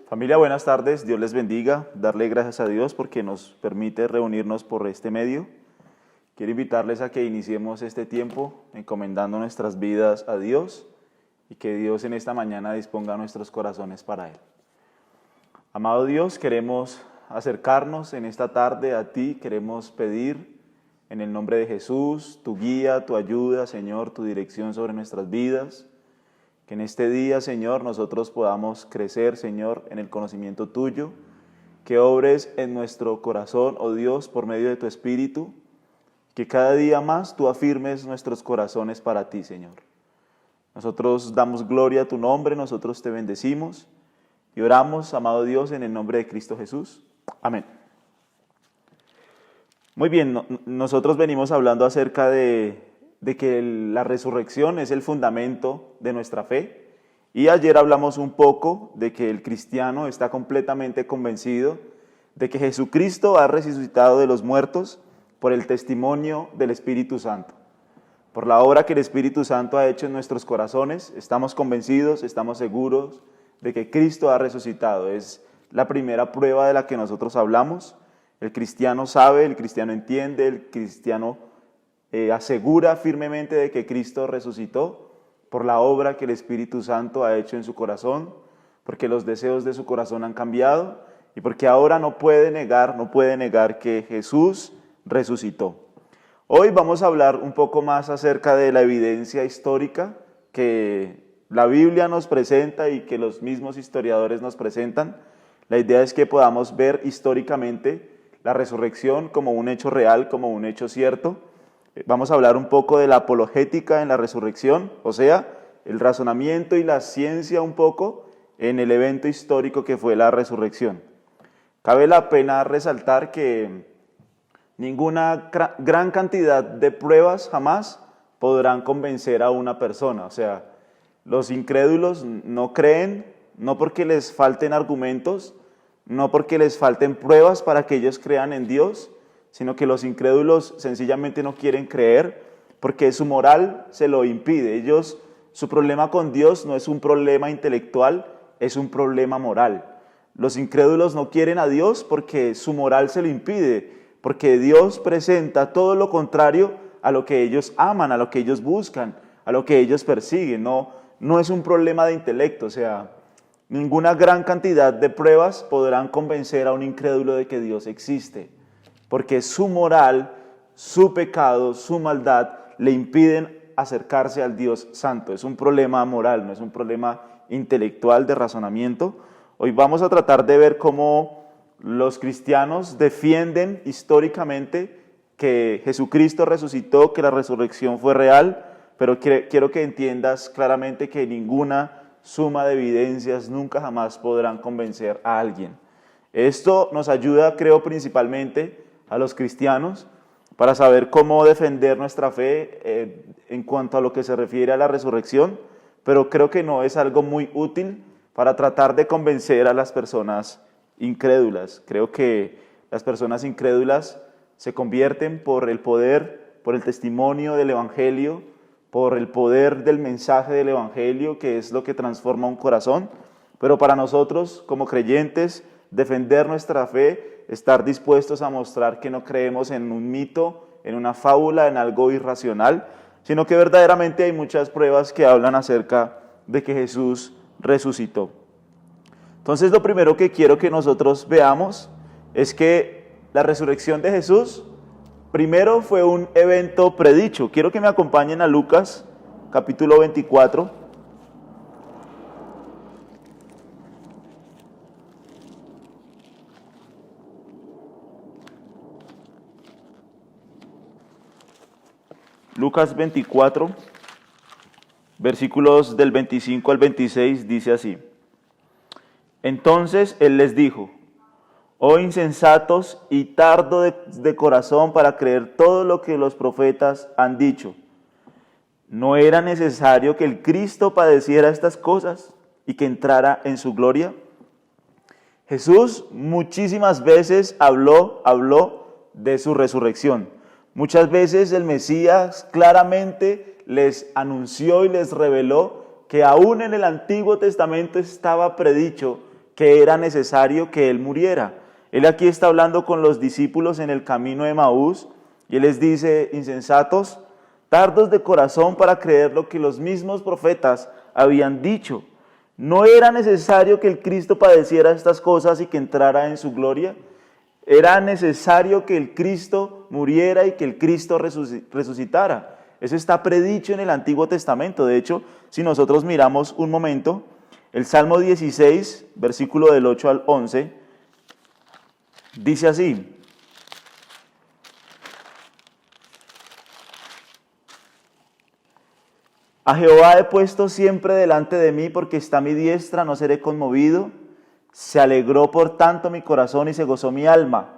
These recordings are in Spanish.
Familia, buenas tardes, Dios les bendiga, darle gracias a Dios porque nos permite reunirnos por este medio. Quiero invitarles a que iniciemos este tiempo encomendando nuestras vidas a Dios y que Dios en esta mañana disponga nuestros corazones para Él. Amado Dios, queremos acercarnos en esta tarde a ti, queremos pedir en el nombre de Jesús tu guía, tu ayuda, Señor, tu dirección sobre nuestras vidas. Que en este día, Señor, nosotros podamos crecer, Señor, en el conocimiento tuyo, que obres en nuestro corazón, oh Dios, por medio de tu Espíritu, que cada día más tú afirmes nuestros corazones para ti, Señor. Nosotros damos gloria a tu nombre, nosotros te bendecimos y oramos, amado Dios, en el nombre de Cristo Jesús. Amén. Muy bien, nosotros venimos hablando acerca de que la resurrección es el fundamento de nuestra fe. Y ayer hablamos un poco de que el cristiano está completamente convencido de que Jesucristo ha resucitado de los muertos por el testimonio del Espíritu Santo. Por la obra que el Espíritu Santo ha hecho en nuestros corazones, estamos convencidos, estamos seguros de que Cristo ha resucitado. Es la primera prueba de la que nosotros hablamos. El cristiano sabe, el cristiano entiende, el cristiano asegura firmemente de que Cristo resucitó por la obra que el Espíritu Santo ha hecho en su corazón, porque los deseos de su corazón han cambiado y porque ahora no puede negar que Jesús resucitó. Hoy vamos a hablar un poco más acerca de la evidencia histórica que la Biblia nos presenta y que los mismos historiadores nos presentan. La idea es que podamos ver históricamente la resurrección como un hecho real, como un hecho cierto. Vamos a hablar un poco de la apologética en la resurrección, o sea, el razonamiento y la ciencia un poco en el evento histórico que fue la resurrección. Cabe la pena resaltar que ninguna gran cantidad de pruebas jamás podrán convencer a una persona. O sea, los incrédulos no creen, no porque les falten argumentos, no porque les falten pruebas para que ellos crean en Dios, sino que los incrédulos sencillamente no quieren creer porque su moral se lo impide. Su problema con Dios no es un problema intelectual, es un problema moral. Los incrédulos no quieren a Dios porque su moral se lo impide, porque Dios presenta todo lo contrario a lo que ellos aman, a lo que ellos buscan, a lo que ellos persiguen. No es un problema de intelecto, o sea, ninguna gran cantidad de pruebas podrán convencer a un incrédulo de que Dios existe, porque su moral, su pecado, su maldad le impiden acercarse al Dios Santo. Es un problema moral, no es un problema intelectual de razonamiento. Hoy vamos a tratar de ver cómo los cristianos defienden históricamente que Jesucristo resucitó, que la resurrección fue real, pero quiero que entiendas claramente que ninguna suma de evidencias nunca jamás podrán convencer a alguien. Esto nos ayuda, creo, principalmente a los cristianos para saber cómo defender nuestra fe en cuanto a lo que se refiere a la resurrección, pero creo que no es algo muy útil para tratar de convencer a las personas incrédulas. Creo que las personas incrédulas se convierten por el poder, por el testimonio del Evangelio, por el poder del mensaje del Evangelio, que es lo que transforma un corazón. Pero para nosotros, como creyentes, defender nuestra fe, estar dispuestos a mostrar que no creemos en un mito, en una fábula, en algo irracional, sino que verdaderamente hay muchas pruebas que hablan acerca de que Jesús resucitó. Entonces, lo primero que quiero que nosotros veamos es que la resurrección de Jesús primero fue un evento predicho. Quiero que me acompañen a Lucas, capítulo 24. Lucas 24, versículos del 25 al 26, dice así: Entonces él les dijo: Oh insensatos y tardo de corazón para creer todo lo que los profetas han dicho. ¿No era necesario que el Cristo padeciera estas cosas y que entrara en su gloria? Jesús muchísimas veces habló de su resurrección. Muchas veces el Mesías claramente les anunció y les reveló que aún en el Antiguo Testamento estaba predicho que era necesario que Él muriera. Él aquí está hablando con los discípulos en el camino de Emaús y Él les dice: insensatos, tardos de corazón para creer lo que los mismos profetas habían dicho. ¿No era necesario que el Cristo padeciera estas cosas y que entrara en su gloria? Era necesario que el Cristo muriera y que el Cristo resucitara. Eso está predicho en el Antiguo Testamento. De hecho, si nosotros miramos un momento, el Salmo 16, versículo del 8 al 11, dice así: a Jehová he puesto siempre delante de mí, porque está a mi diestra, no seré conmovido. Se alegró por tanto mi corazón y se gozó mi alma.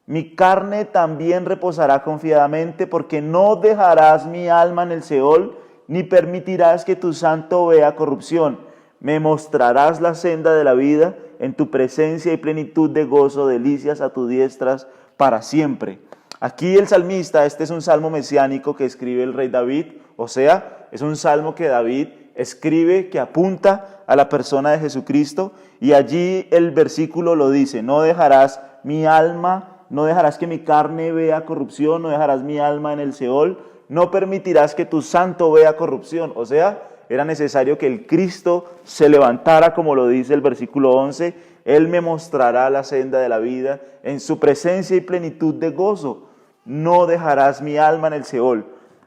Mi carne también reposará confiadamente, porque no dejarás mi alma en el Seol, ni permitirás que tu santo vea corrupción. Me mostrarás la senda de la vida, en tu presencia y plenitud de gozo, delicias a tu diestra para siempre. Aquí el salmista, este es un salmo mesiánico que escribe el rey David, o sea, es un salmo que David escribe que apunta a la persona de Jesucristo, y allí el versículo lo dice: no dejarás mi alma, no dejarás que mi carne vea corrupción, no dejarás mi alma en el Seol, no permitirás que tu santo vea corrupción. O sea, era necesario que el Cristo se levantara, como lo dice el versículo 11, Él me mostrará la senda de la vida, en su presencia y plenitud de gozo. No dejarás mi alma en el Seol,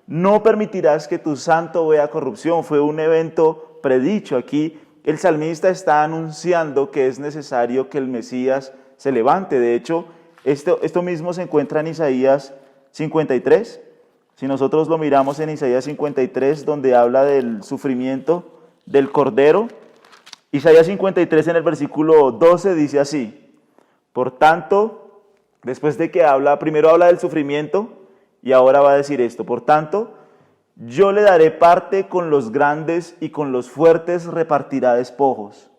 no permitirás que tu santo vea corrupción. Fue un evento predicho. Aquí el salmista está anunciando que es necesario que el Mesías se levante. De hecho, esto mismo se encuentra en Isaías 53. Si nosotros lo miramos en Isaías 53, donde habla del sufrimiento del Cordero, Isaías 53 en el versículo 12 dice así: por tanto, después de que primero habla del sufrimiento y ahora va a decir esto: por tanto, yo le daré parte con los grandes y con los fuertes repartirá despojos,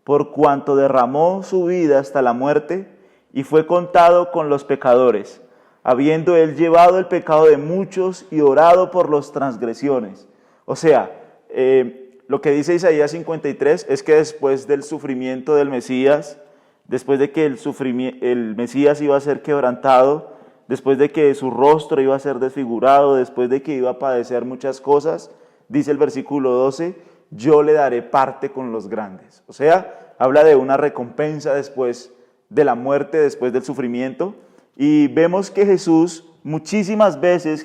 por cuanto derramó su vida hasta la muerte y fue contado con los pecadores, habiendo él llevado el pecado de muchos y orado por las transgresiones. O sea, lo que dice Isaías 53 es que después del sufrimiento del Mesías, después de que el Mesías iba a ser quebrantado, después de que su rostro iba a ser desfigurado, después de que iba a padecer muchas cosas, dice el versículo 12, yo le daré parte con los grandes. O sea, habla de una recompensa después de la muerte, después del sufrimiento. Y vemos que Jesús muchísimas veces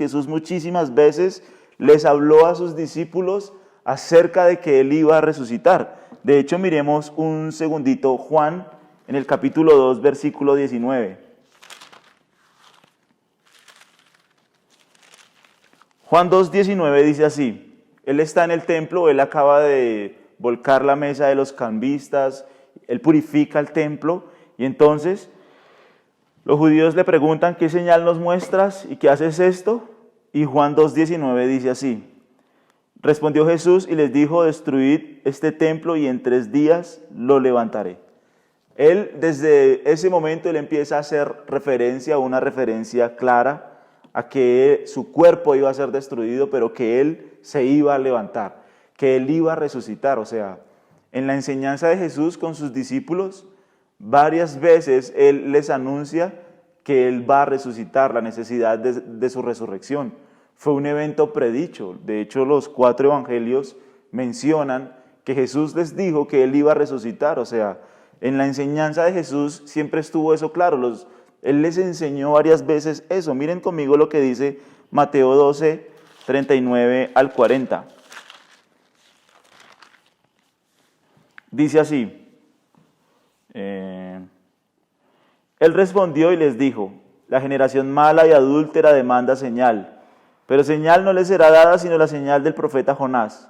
les habló a sus discípulos acerca de que Él iba a resucitar. De hecho, miremos un segundito Juan en el capítulo 2, versículo 19. Juan 2:19 dice así: Él está en el templo, Él acaba de volcar la mesa de los cambistas, Él purifica el templo, y entonces los judíos le preguntan: ¿qué señal nos muestras y qué haces esto? Y Juan 2:19 dice así: respondió Jesús y les dijo: destruid este templo y en 3 días lo levantaré. Él, desde ese momento, Él empieza a hacer una referencia clara a que su cuerpo iba a ser destruido, pero que Él se iba a levantar, que Él iba a resucitar. O sea, en la enseñanza de Jesús con sus discípulos, varias veces Él les anuncia que Él va a resucitar, la necesidad de su resurrección. Fue un evento predicho. De hecho, los 4 evangelios mencionan que Jesús les dijo que Él iba a resucitar. O sea, en la enseñanza de Jesús siempre estuvo eso claro. Él les enseñó varias veces eso. Miren conmigo lo que dice Mateo 12, 39 al 40. Dice así: Él respondió y les dijo: la generación mala y adúltera demanda señal, pero señal no le será dada sino la señal del profeta Jonás.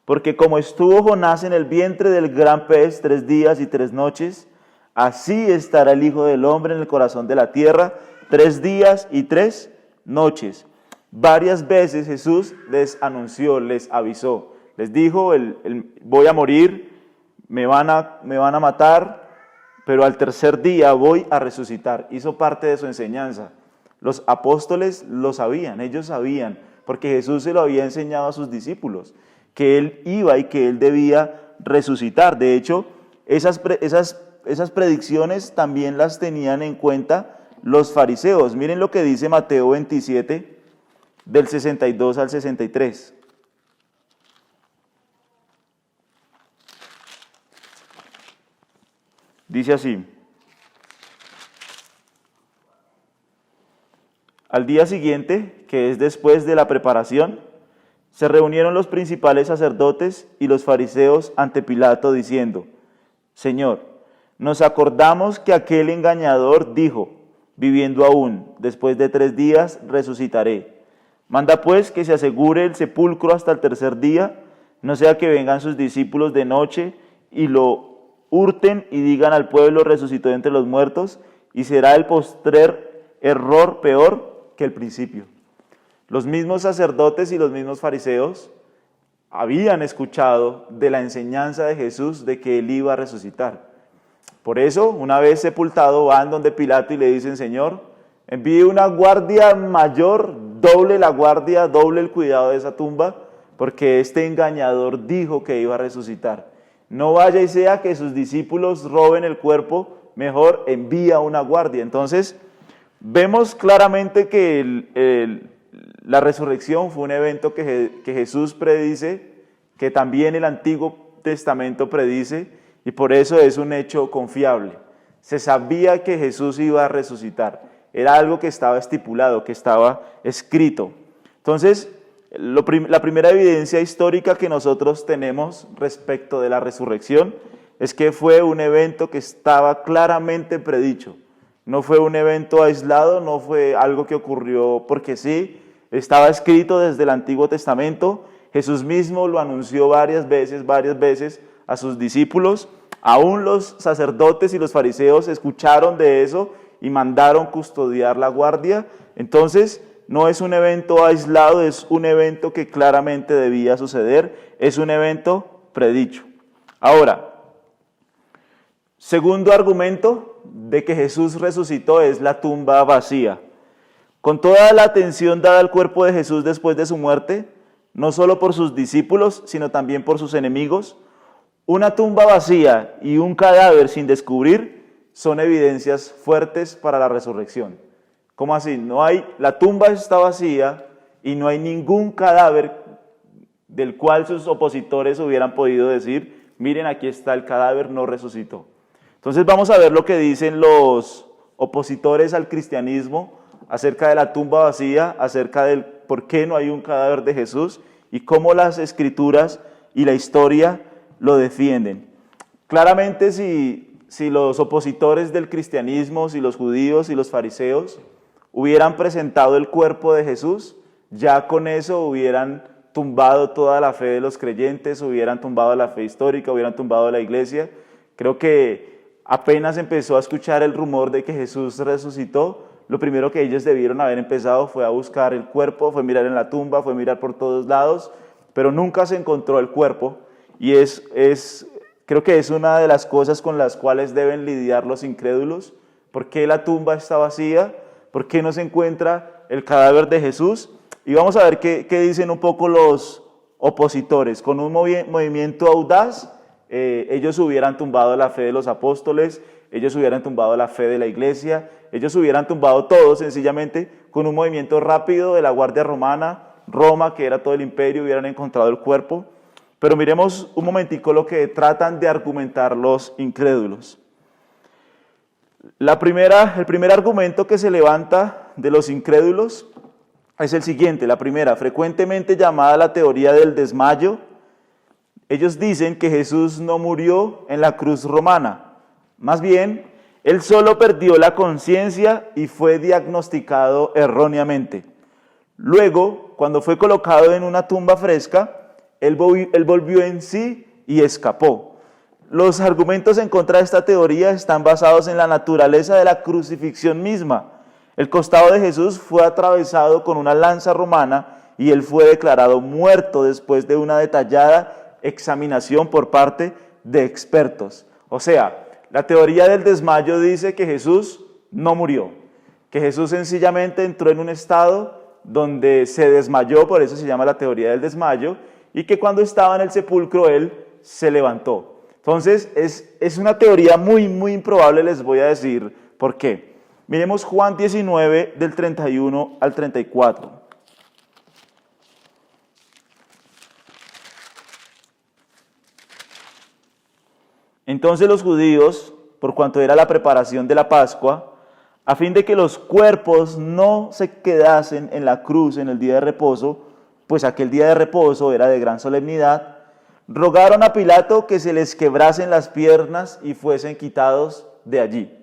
Porque como estuvo Jonás en el vientre del gran pez 3 días y 3 noches, así estará el Hijo del Hombre en el corazón de la tierra 3 días y 3 noches. Varias veces Jesús les anunció, les avisó, les dijo: voy a morir, me van a matar, pero al 3er día voy a resucitar. Hizo parte de su enseñanza. Los apóstoles lo sabían, ellos sabían, porque Jesús se lo había enseñado a sus discípulos, que Él iba y que Él debía resucitar. De hecho, esas predicciones también las tenían en cuenta los fariseos. Miren lo que dice Mateo 27, del 62 al 63. Dice así: al día siguiente, que es después de la preparación, se reunieron los principales sacerdotes y los fariseos ante Pilato diciendo: Señor, nos acordamos que aquel engañador dijo, viviendo aún, después de 3 días resucitaré. Manda pues que se asegure el sepulcro hasta el tercer día, no sea que vengan sus discípulos de noche y lo hurten y digan al pueblo: resucitó de entre los muertos, y será el postrer error peor que el principio. Los mismos sacerdotes y los mismos fariseos habían escuchado de la enseñanza de Jesús de que él iba a resucitar. Por eso, una vez sepultado, van donde Pilato y le dicen: Señor, envíe una guardia mayor, doble la guardia, doble el cuidado de esa tumba, porque este engañador dijo que iba a resucitar. No vaya y sea que sus discípulos roben el cuerpo, mejor envía una guardia. Entonces, vemos claramente que la resurrección fue un evento que Jesús predice, que también el Antiguo Testamento predice, y por eso es un hecho confiable. Se sabía que Jesús iba a resucitar, era algo que estaba estipulado, que estaba escrito. Entonces, la primera evidencia histórica que nosotros tenemos respecto de la resurrección es que fue un evento que estaba claramente predicho. No fue un evento aislado, no fue algo que ocurrió porque sí, estaba escrito desde el Antiguo Testamento. Jesús mismo lo anunció varias veces a sus discípulos. Aún los sacerdotes y los fariseos escucharon de eso y mandaron custodiar la guardia. Entonces, no es un evento aislado, es un evento que claramente debía suceder, es un evento predicho. Ahora, segundo argumento de que Jesús resucitó es la tumba vacía. Con toda la atención dada al cuerpo de Jesús después de su muerte, no solo por sus discípulos, sino también por sus enemigos, una tumba vacía y un cadáver sin descubrir son evidencias fuertes para la resurrección. ¿Cómo así? La tumba está vacía y no hay ningún cadáver del cual sus opositores hubieran podido decir: miren, aquí está el cadáver, no resucitó. Entonces vamos a ver lo que dicen los opositores al cristianismo acerca de la tumba vacía, acerca del por qué no hay un cadáver de Jesús y cómo las escrituras y la historia lo defienden. Claramente, si los opositores del cristianismo, si los judíos y los fariseos hubieran presentado el cuerpo de Jesús, ya con eso hubieran tumbado toda la fe de los creyentes, hubieran tumbado la fe histórica, hubieran tumbado la iglesia. Creo que apenas empezó a escuchar el rumor de que Jesús resucitó, lo primero que ellos debieron haber empezado fue a buscar el cuerpo, fue mirar en la tumba, fue mirar por todos lados, pero nunca se encontró el cuerpo. Y creo que es una de las cosas con las cuales deben lidiar los incrédulos. ¿Por qué la tumba está vacía? ¿Por qué no se encuentra el cadáver de Jesús? Y vamos a ver qué dicen un poco los opositores. Con un movimiento audaz, ellos hubieran tumbado la fe de los apóstoles, ellos hubieran tumbado la fe de la iglesia, ellos hubieran tumbado todo sencillamente con un movimiento rápido de la Guardia Romana, Roma, que era todo el imperio, hubieran encontrado el cuerpo. Pero miremos un momentico lo que tratan de argumentar los incrédulos. El primer argumento que se levanta de los incrédulos es el siguiente. La primera, frecuentemente llamada la teoría del desmayo. Ellos dicen que Jesús no murió en la cruz romana. Más bien, él solo perdió la conciencia y fue diagnosticado erróneamente. Luego, cuando fue colocado en una tumba fresca, él volvió en sí y escapó. Los argumentos en contra de esta teoría están basados en la naturaleza de la crucifixión misma. El costado de Jesús fue atravesado con una lanza romana y él fue declarado muerto después de una detallada examinación por parte de expertos. O sea, la teoría del desmayo dice que Jesús no murió, que Jesús sencillamente entró en un estado donde se desmayó, por eso se llama la teoría del desmayo, y que cuando estaba en el sepulcro él se levantó. Entonces, es una teoría muy, muy improbable, les voy a decir por qué. Miremos Juan 19, del 31 al 34. Entonces los judíos, por cuanto era la preparación de la Pascua, a fin de que los cuerpos no se quedasen en la cruz en el día de reposo, pues aquel día de reposo era de gran solemnidad, rogaron a Pilato que se les quebrasen las piernas y fuesen quitados de allí.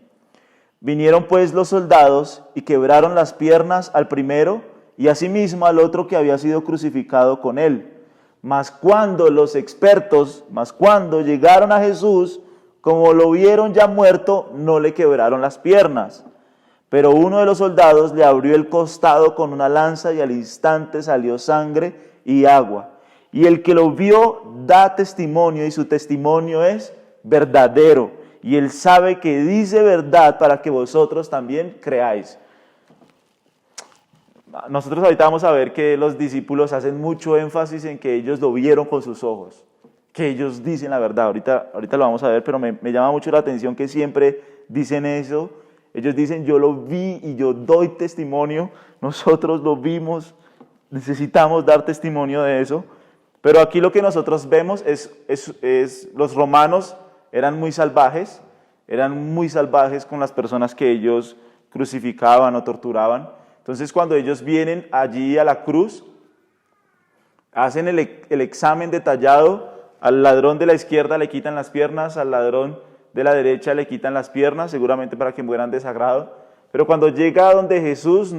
Vinieron pues los soldados y quebraron las piernas al primero y asimismo al otro que había sido crucificado con él. Mas cuando llegaron a Jesús, como lo vieron ya muerto, no le quebraron las piernas. Pero uno de los soldados le abrió el costado con una lanza y al instante salió sangre y agua. Y el que lo vio da testimonio y su testimonio es verdadero. Y él sabe que dice verdad para que vosotros también creáis. Nosotros ahorita vamos a ver que los discípulos hacen mucho énfasis en que ellos lo vieron con sus ojos, que ellos dicen la verdad. Ahorita lo vamos a ver, pero me llama mucho la atención que siempre dicen eso. Ellos dicen, yo lo vi y yo doy testimonio, nosotros lo vimos, necesitamos dar testimonio de eso. Pero aquí lo que nosotros vemos es los romanos eran muy salvajes con las personas que ellos crucificaban o torturaban. Entonces cuando ellos vienen allí a la cruz, hacen el examen detallado, al ladrón de la izquierda le quitan las piernas, al ladrón de la derecha le quitan las piernas, seguramente para que mueran de sagrado, pero cuando llega a donde Jesús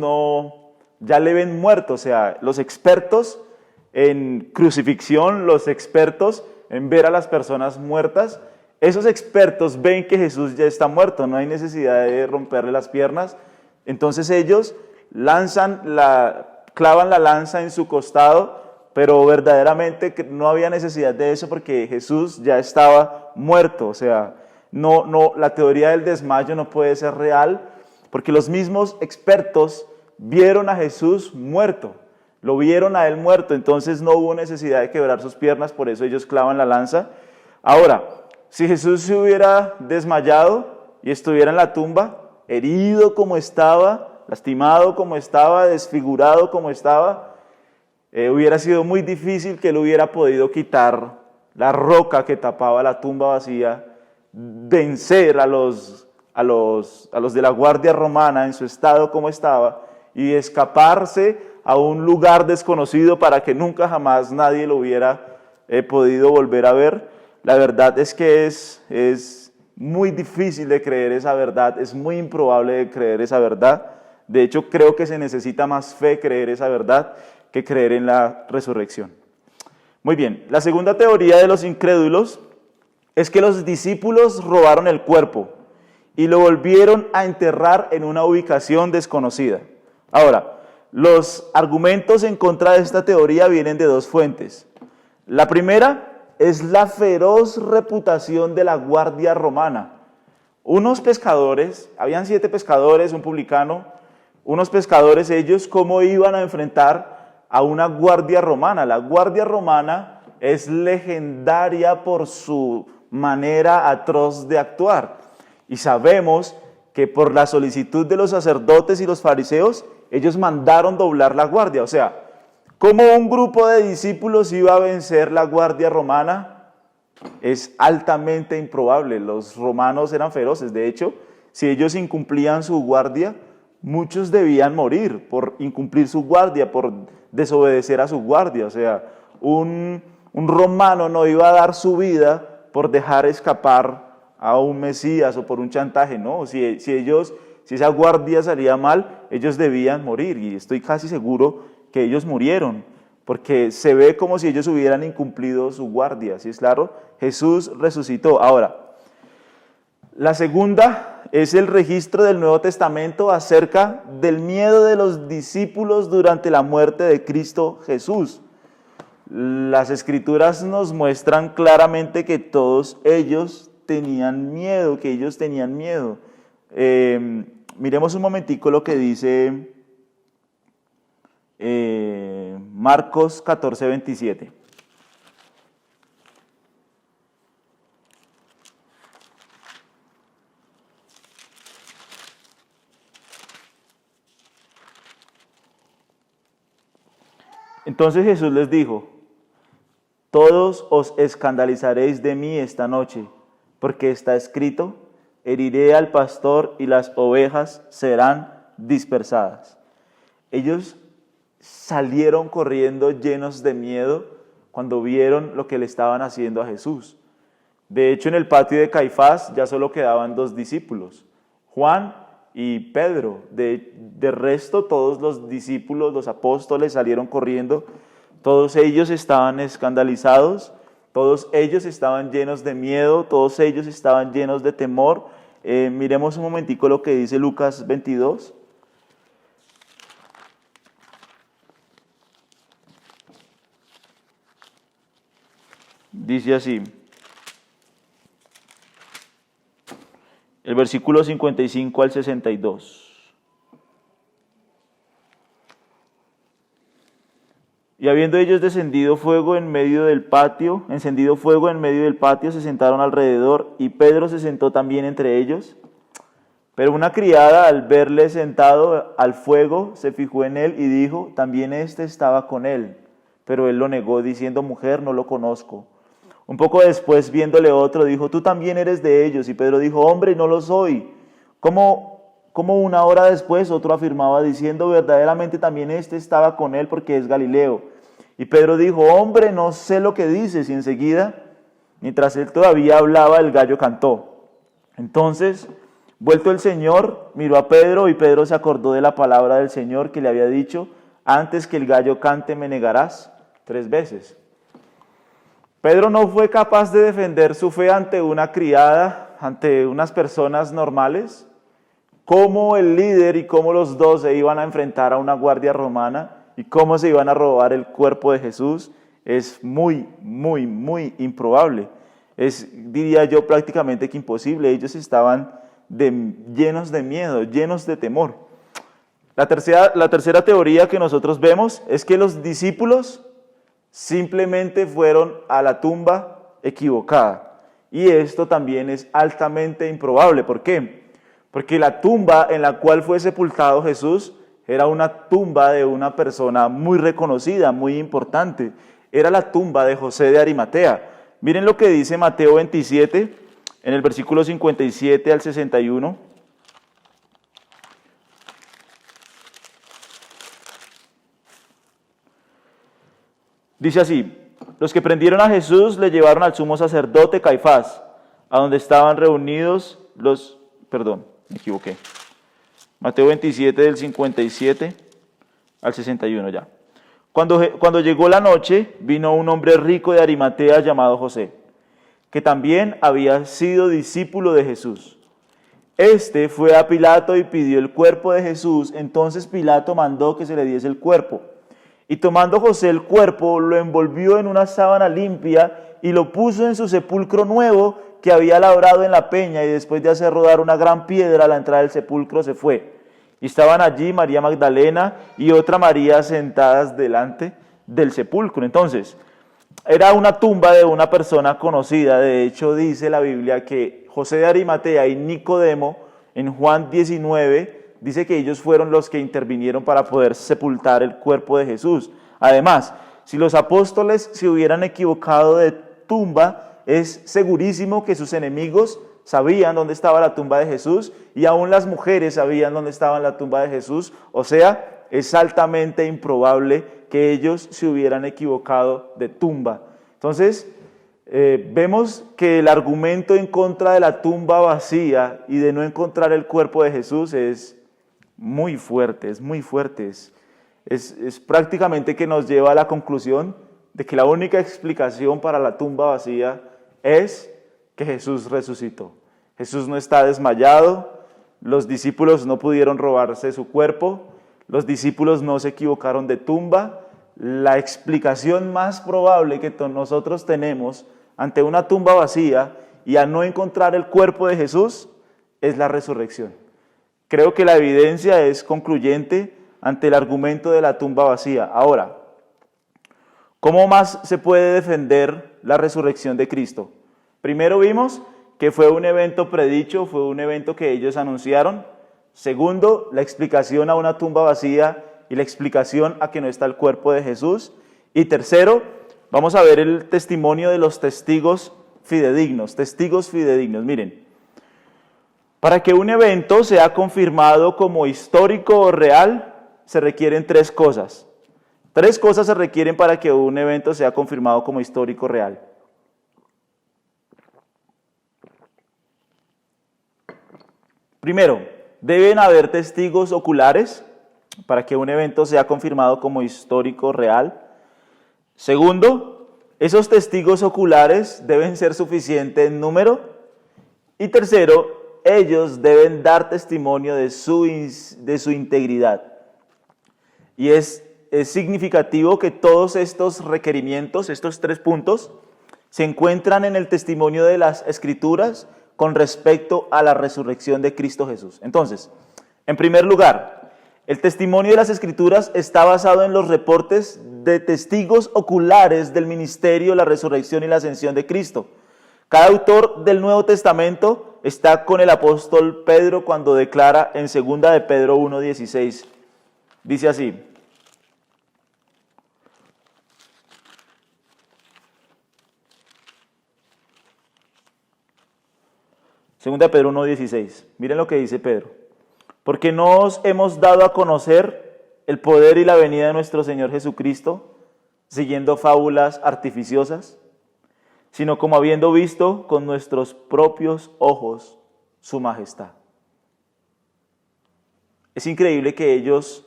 ya le ven muerto. O sea, los expertos en crucifixión, los expertos en ver a las personas muertas, esos expertos ven que Jesús ya está muerto, no hay necesidad de romperle las piernas. Entonces ellos clavan la lanza en su costado, pero verdaderamente no había necesidad de eso porque Jesús ya estaba muerto. O sea, la teoría del desmayo no puede ser real porque los mismos expertos vieron a Jesús muerto, lo vieron a él muerto, entonces no hubo necesidad de quebrar sus piernas, por eso ellos clavan la lanza. Ahora, si Jesús se hubiera desmayado y estuviera en la tumba, herido como estaba, lastimado como estaba, desfigurado como estaba, hubiera sido muy difícil que él hubiera podido quitar la roca que tapaba la tumba vacía, vencer a los de la guardia romana en su estado como estaba y escaparse a un lugar desconocido para que nunca jamás nadie lo hubiera podido volver a ver. La verdad es que es muy difícil de creer esa verdad, es muy improbable de creer esa verdad. De hecho, creo que se necesita más fe creer esa verdad que creer en la resurrección. Muy bien, la segunda teoría de los incrédulos es que los discípulos robaron el cuerpo y lo volvieron a enterrar en una ubicación desconocida. Ahora, los argumentos en contra de esta teoría vienen de dos fuentes. La primera es la feroz reputación de la guardia romana. Unos pescadores, habían 7 pescadores, un publicano, unos pescadores, ellos cómo iban a enfrentar a una guardia romana. La guardia romana es legendaria por su manera atroz de actuar. Y sabemos que por la solicitud de los sacerdotes y los fariseos, ellos mandaron doblar la guardia. O sea, ¿cómo un grupo de discípulos iba a vencer la guardia romana? Es altamente improbable. Los romanos eran feroces. De hecho, si ellos incumplían su guardia, muchos debían morir por incumplir su guardia, por desobedecer a su guardia. O sea, un romano no iba a dar su vida por dejar escapar a un Mesías o por un chantaje, no. Si esa guardia salía mal, ellos debían morir, y estoy casi seguro que ellos murieron, porque se ve como si ellos hubieran incumplido su guardia. ¿Sí es claro? Jesús resucitó. Ahora, la segunda es el registro del Nuevo Testamento acerca del miedo de los discípulos durante la muerte de Cristo Jesús. Las Escrituras nos muestran claramente que todos ellos tenían miedo, Miremos un momentico lo que dice Marcos 14:27. Entonces Jesús les dijo: todos os escandalizaréis de mí esta noche, porque está escrito: heriré al pastor y las ovejas serán dispersadas. Ellos salieron corriendo llenos de miedo cuando vieron lo que le estaban haciendo a Jesús. De hecho, en el patio de Caifás ya solo quedaban 2 discípulos, Juan y Pedro. De resto, todos los discípulos, los apóstoles, salieron corriendo. Todos ellos estaban escandalizados, todos ellos estaban llenos de miedo, todos ellos estaban llenos de temor. Miremos un momentico lo que dice Lucas 22. Dice así, el versículo 55 al 62. Y habiendo ellos encendido fuego en medio del patio, se sentaron alrededor, y Pedro se sentó también entre ellos. Pero una criada, al verle sentado al fuego, se fijó en él y dijo: también éste estaba con él. Pero él lo negó, diciendo: mujer, no lo conozco. Un poco después, viéndole otro, dijo: tú también eres de ellos. Y Pedro dijo: hombre, no lo soy. Como una hora después otro afirmaba, diciendo: verdaderamente también éste estaba con él, porque es Galileo. Y Pedro dijo: hombre, no sé lo que dices. Y enseguida, mientras él todavía hablaba, el gallo cantó. Entonces, vuelto el Señor, miró a Pedro, y Pedro se acordó de la palabra del Señor que le había dicho: antes que el gallo cante, me negarás 3 veces. Pedro no fue capaz de defender su fe ante una criada, ante unas personas normales. Cómo el líder y cómo los 2 se iban a enfrentar a una guardia romana y cómo se iban a robar el cuerpo de Jesús es muy, muy, muy improbable. Es, diría yo, prácticamente que imposible. Ellos estaban llenos de miedo, llenos de temor. La tercera teoría que nosotros vemos es que los discípulos simplemente fueron a la tumba equivocada. Y esto también es altamente improbable. ¿Por qué? Porque la tumba en la cual fue sepultado Jesús era una tumba de una persona muy reconocida, muy importante. Era la tumba de José de Arimatea. Miren lo que dice Mateo 27, en el versículo 57 al 61. Dice así: los que prendieron a Jesús le llevaron al sumo sacerdote Caifás, a donde estaban reunidos me equivoqué. Mateo 27 del 57 al 61 ya. Cuando llegó la noche, vino un hombre rico de Arimatea llamado José, que también había sido discípulo de Jesús. Este fue a Pilato y pidió el cuerpo de Jesús. Entonces Pilato mandó que se le diese el cuerpo. Y tomando José el cuerpo, lo envolvió en una sábana limpia y lo puso en su sepulcro nuevo que había labrado en la peña, y después de hacer rodar una gran piedra a la entrada del sepulcro se fue. Y estaban allí María Magdalena y otra María sentadas delante del sepulcro. Entonces, era una tumba de una persona conocida. De hecho, dice la Biblia que José de Arimatea y Nicodemo, en Juan 19, dice que ellos fueron los que intervinieron para poder sepultar el cuerpo de Jesús. Además, si los apóstoles se hubieran equivocado de tumba, es segurísimo que sus enemigos sabían dónde estaba la tumba de Jesús, y aún las mujeres sabían dónde estaba la tumba de Jesús. O sea, es altamente improbable que ellos se hubieran equivocado de tumba. Entonces, vemos que el argumento en contra de la tumba vacía y de no encontrar el cuerpo de Jesús es muy fuerte, es muy fuerte. Es prácticamente que nos lleva a la conclusión de que la única explicación para la tumba vacía es que Jesús resucitó. Jesús no está desmayado, los discípulos no pudieron robarse su cuerpo, los discípulos no se equivocaron de tumba. La explicación más probable que nosotros tenemos ante una tumba vacía y a no encontrar el cuerpo de Jesús es la resurrección. Creo que la evidencia es concluyente ante el argumento de la tumba vacía. Ahora, ¿cómo más se puede defender la resurrección de Cristo? Primero vimos que fue un evento predicho, fue un evento que ellos anunciaron. Segundo, la explicación a una tumba vacía y la explicación a que no está el cuerpo de Jesús. Y tercero, vamos a ver el testimonio de los testigos fidedignos. Testigos fidedignos, miren. Para que un evento sea confirmado como histórico o real, se requieren tres cosas. Tres cosas se requieren para que un evento sea confirmado como histórico o real. Primero, deben haber testigos oculares para que un evento sea confirmado como histórico real. Segundo, esos testigos oculares deben ser suficientes en número. Y tercero, ellos deben dar testimonio de su integridad. Y es significativo que todos estos requerimientos, estos tres puntos, se encuentran en el testimonio de las Escrituras con respecto a la resurrección de Cristo Jesús. Entonces, en primer lugar, el testimonio de las Escrituras está basado en los reportes de testigos oculares del ministerio, la resurrección y la ascensión de Cristo. Cada autor del Nuevo Testamento está con el apóstol Pedro cuando declara en 2 de Pedro 1:16. Dice así: Segunda de Pedro 1:16. Miren lo que dice Pedro. Porque no os hemos dado a conocer el poder y la venida de nuestro Señor Jesucristo, siguiendo fábulas artificiosas, sino como habiendo visto con nuestros propios ojos su majestad. Es increíble que ellos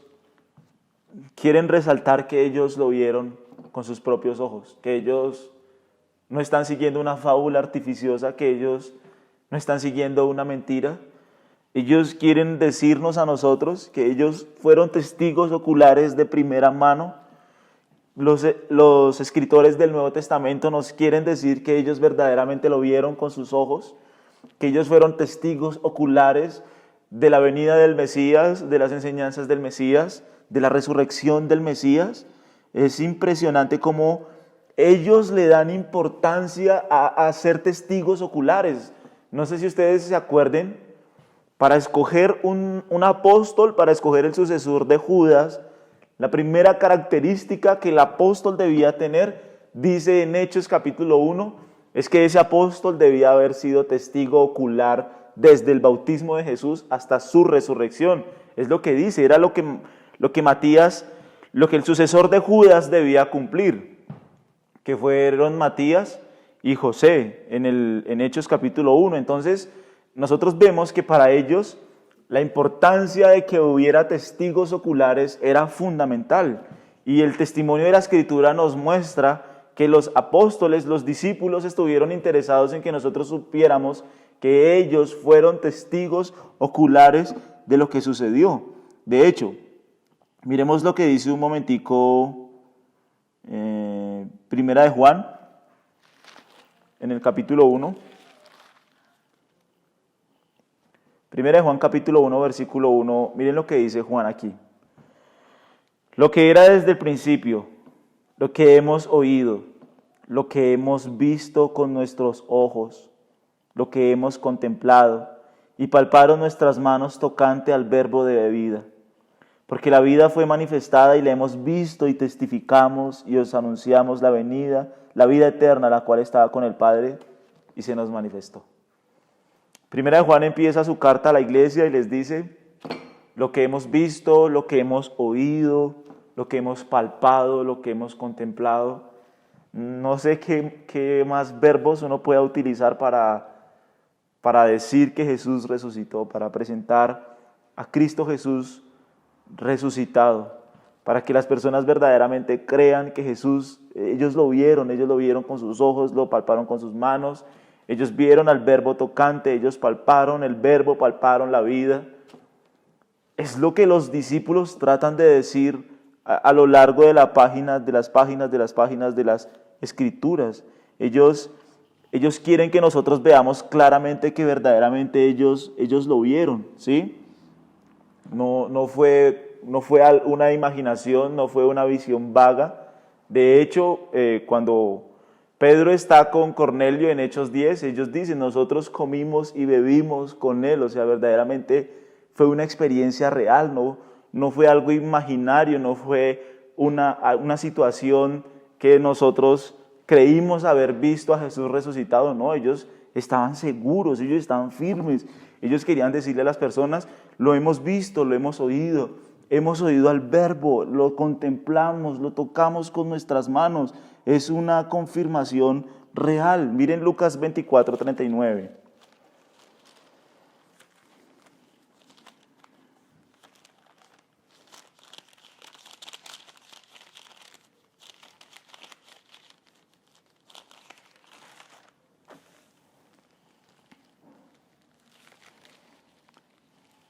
quieren resaltar que ellos lo vieron con sus propios ojos, que ellos no están siguiendo una fábula artificiosa, que ellos no están siguiendo una mentira. Ellos quieren decirnos a nosotros que ellos fueron testigos oculares de primera mano. Los escritores del Nuevo Testamento nos quieren decir que ellos verdaderamente lo vieron con sus ojos, que ellos fueron testigos oculares de la venida del Mesías, de las enseñanzas del Mesías, de la resurrección del Mesías. Es impresionante cómo ellos le dan importancia a ser testigos oculares. No sé si ustedes se acuerden, para escoger un apóstol, para escoger el sucesor de Judas, la primera característica que el apóstol debía tener, dice en Hechos capítulo 1, es que ese apóstol debía haber sido testigo ocular desde el bautismo de Jesús hasta su resurrección. Es lo que dice, era lo que Matías, lo que el sucesor de Judas debía cumplir, que fueron Matías y José en Hechos capítulo 1. Entonces, nosotros vemos que para ellos la importancia de que hubiera testigos oculares era fundamental. Y el testimonio de la Escritura nos muestra que los apóstoles, los discípulos, estuvieron interesados en que nosotros supiéramos que ellos fueron testigos oculares de lo que sucedió. De hecho, miremos lo que dice un momentico Primera de Juan, en el capítulo 1. Primera de Juan capítulo 1, versículo 1. Miren lo que dice Juan aquí. Lo que era desde el principio, lo que hemos oído, lo que hemos visto con nuestros ojos, lo que hemos contemplado y palparon nuestras manos tocante al verbo de vida. Porque la vida fue manifestada y la hemos visto y testificamos y os anunciamos la venida, la vida eterna, la cual estaba con el Padre y se nos manifestó. Primera de Juan empieza su carta a la iglesia y les dice lo que hemos visto, lo que hemos oído, lo que hemos palpado, lo que hemos contemplado. No sé qué más verbos uno pueda utilizar para decir que Jesús resucitó, para presentar a Cristo Jesús resucitado, para que las personas verdaderamente crean que Jesús, ellos lo vieron con sus ojos, lo palparon con sus manos, ellos vieron al verbo tocante, ellos palparon el verbo, palparon la vida. Es lo que los discípulos tratan de decir a lo largo de las páginas de las Escrituras. Ellos quieren que nosotros veamos claramente que verdaderamente ellos lo vieron, ¿sí? No fue una imaginación, no fue una visión vaga. De hecho, cuando Pedro está con Cornelio en Hechos 10, ellos dicen, nosotros comimos y bebimos con él, o sea, verdaderamente fue una experiencia real, no fue algo imaginario, no fue una situación que nosotros creímos haber visto a Jesús resucitado, no, ellos estaban seguros, ellos estaban firmes, ellos querían decirle a las personas, lo hemos visto, lo hemos oído al Verbo, lo contemplamos, lo tocamos con nuestras manos, es una confirmación real. Miren Lucas 24:39.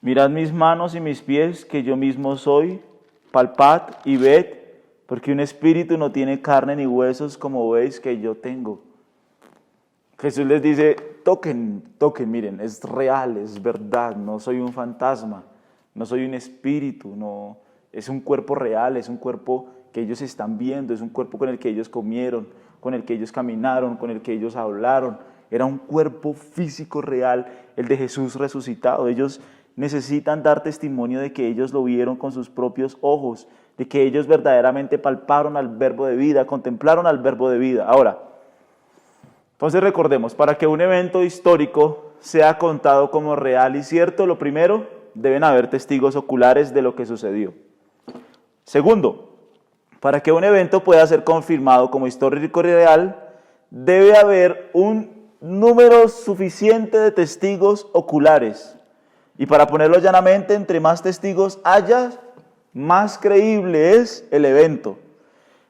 Mirad mis manos y mis pies, que yo mismo soy, palpad y ved, porque un espíritu no tiene carne ni huesos, como veis que yo tengo. Jesús les dice, toquen, miren, es real, es verdad, no soy un fantasma, no soy un espíritu, no, es un cuerpo real, es un cuerpo que ellos están viendo, es un cuerpo con el que ellos comieron, con el que ellos caminaron, con el que ellos hablaron. Era un cuerpo físico real, el de Jesús resucitado. Ellos necesitan dar testimonio de que ellos lo vieron con sus propios ojos, de que ellos verdaderamente palparon al Verbo de vida, contemplaron al Verbo de vida. Ahora, entonces recordemos, para que un evento histórico sea contado como real y cierto, lo primero, deben haber testigos oculares de lo que sucedió. Segundo, para que un evento pueda ser confirmado como histórico y real, debe haber un número suficiente de testigos oculares. Y para ponerlo llanamente, entre más testigos haya, más creíble es el evento.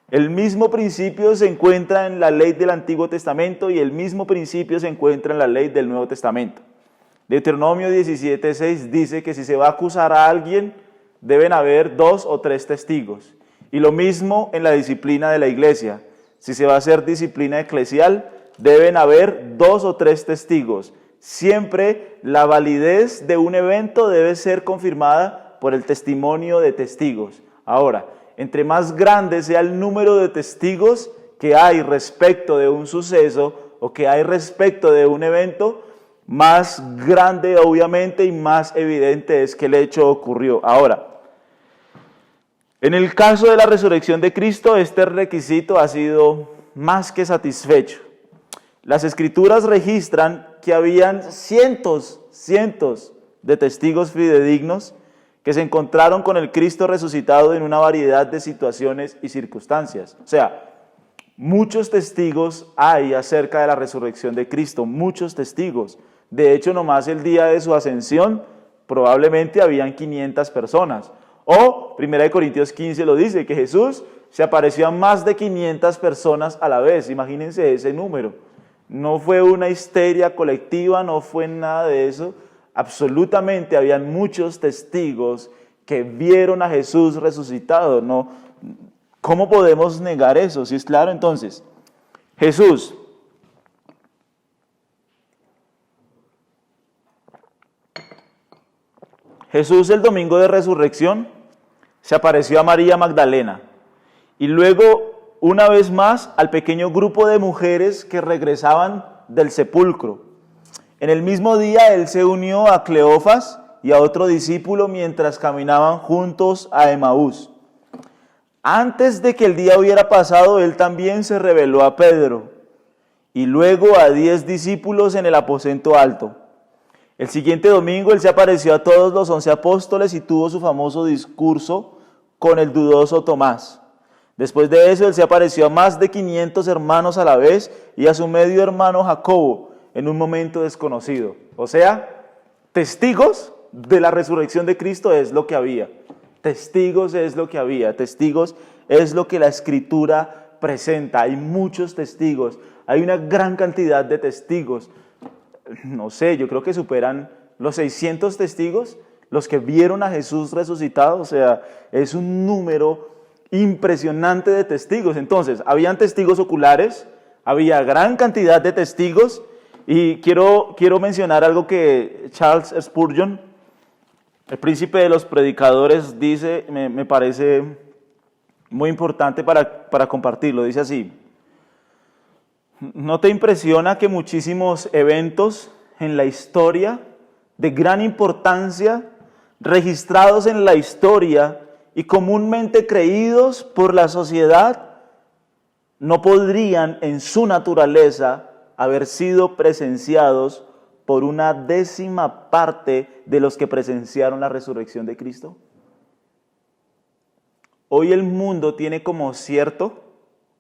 El mismo principio se encuentra en la ley del Antiguo Testamento y el mismo principio se encuentra en la ley del Nuevo Testamento. Deuteronomio 17:6 dice que si se va a acusar a alguien, deben haber 2 o 3 testigos. Y lo mismo en la disciplina de la iglesia. Si se va a hacer disciplina eclesial, deben haber 2 o 3 testigos. Siempre la validez de un evento debe ser confirmada por el testimonio de testigos. Ahora, entre más grande sea el número de testigos que hay respecto de un suceso o que hay respecto de un evento, más grande obviamente y más evidente es que el hecho ocurrió. Ahora, en el caso de la resurrección de Cristo, este requisito ha sido más que satisfecho. Las Escrituras registran que habían cientos de testigos fidedignos que se encontraron con el Cristo resucitado en una variedad de situaciones y circunstancias. O sea, muchos testigos hay acerca de la resurrección de Cristo, muchos testigos. De hecho, nomás el día de su ascensión, probablemente habían 500 personas. O, 1 Corintios 15 lo dice, que Jesús se apareció a más de 500 personas a la vez. Imagínense ese número. No fue una histeria colectiva, no fue nada de eso. Absolutamente habían muchos testigos que vieron a Jesús resucitado. No, ¿cómo podemos negar eso? Si es claro, entonces, Jesús el domingo de resurrección se apareció a María Magdalena y luego una vez más al pequeño grupo de mujeres que regresaban del sepulcro. En el mismo día él se unió a Cleofas y a otro discípulo mientras caminaban juntos a Emaús. Antes de que el día hubiera pasado, él también se reveló a Pedro y luego a 10 discípulos en el aposento alto. El siguiente domingo él se apareció a todos los 11 apóstoles y tuvo su famoso discurso con el dudoso Tomás. Después de eso él se apareció a más de 500 hermanos a la vez y a su medio hermano Jacobo en un momento desconocido. O sea, testigos de la resurrección de Cristo es lo que había. Testigos es lo que había. Testigos es lo que la Escritura presenta. Hay muchos testigos. Hay una gran cantidad de testigos. No sé, yo creo que superan los 600 testigos, los que vieron a Jesús resucitado. O sea, es un número impresionante de testigos. Entonces, habían testigos oculares, había gran cantidad de testigos, y quiero mencionar algo que Charles Spurgeon, el príncipe de los predicadores, dice, me parece muy importante para compartirlo. Dice así: ¿no te impresiona que muchísimos eventos en la historia de gran importancia registrados en la historia y comúnmente creídos por la sociedad, no podrían en su naturaleza haber sido presenciados por una décima parte de los que presenciaron la resurrección de Cristo. Hoy el mundo tiene como cierto,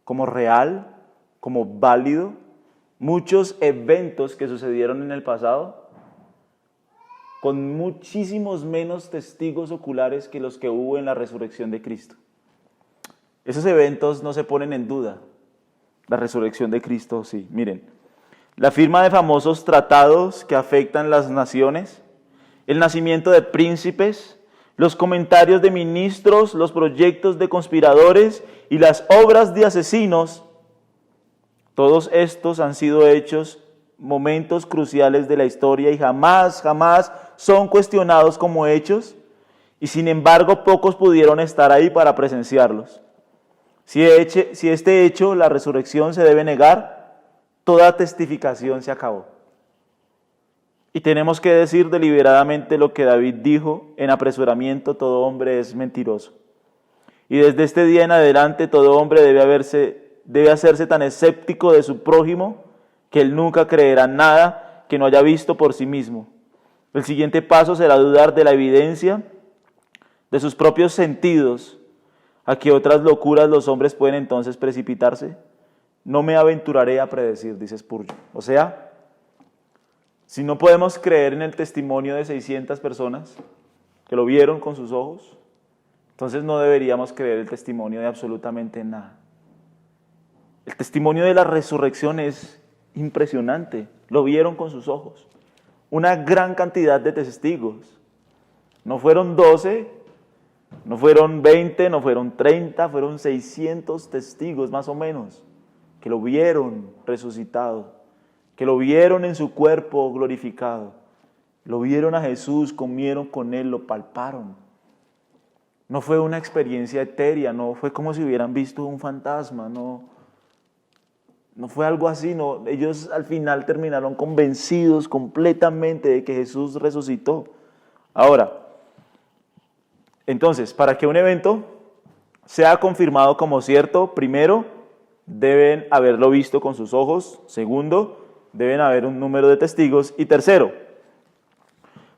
como real, como válido, muchos eventos que sucedieron en el pasado, con muchísimos menos testigos oculares que los que hubo en la resurrección de Cristo. Esos eventos no se ponen en duda. La resurrección de Cristo, sí. Miren, la firma de famosos tratados que afectan las naciones, el nacimiento de príncipes, los comentarios de ministros, los proyectos de conspiradores y las obras de asesinos, todos estos han sido hechos momentos cruciales de la historia y jamás son cuestionados como hechos, y sin embargo pocos pudieron estar ahí para presenciarlos. Si este hecho, la resurrección, se debe negar, toda testificación se acabó. Y tenemos que decir deliberadamente lo que David dijo: en apresuramiento todo hombre es mentiroso. Y desde este día en adelante todo hombre debe hacerse tan escéptico de su prójimo que él nunca creerá nada que no haya visto por sí mismo. El siguiente paso será dudar de la evidencia de sus propios sentidos. ¿A qué otras locuras los hombres pueden entonces precipitarse? No me aventuraré a predecir, dice Spurgeon. O sea, si no podemos creer en el testimonio de 600 personas que lo vieron con sus ojos, entonces no deberíamos creer el testimonio de absolutamente nada. El testimonio de la resurrección es impresionante. Lo vieron con sus ojos. Una gran cantidad de testigos. No fueron 12, no fueron 20, no fueron 30, fueron 600 testigos más o menos, que lo vieron resucitado, que lo vieron en su cuerpo glorificado, lo vieron a Jesús, comieron con Él, lo palparon. No fue una experiencia etérea, no fue como si hubieran visto un fantasma, no fue algo así, no. Ellos al final terminaron convencidos completamente de que Jesús resucitó. Ahora, entonces, para que un evento sea confirmado como cierto, primero, deben haberlo visto con sus ojos. Segundo, deben haber un número de testigos. Y tercero,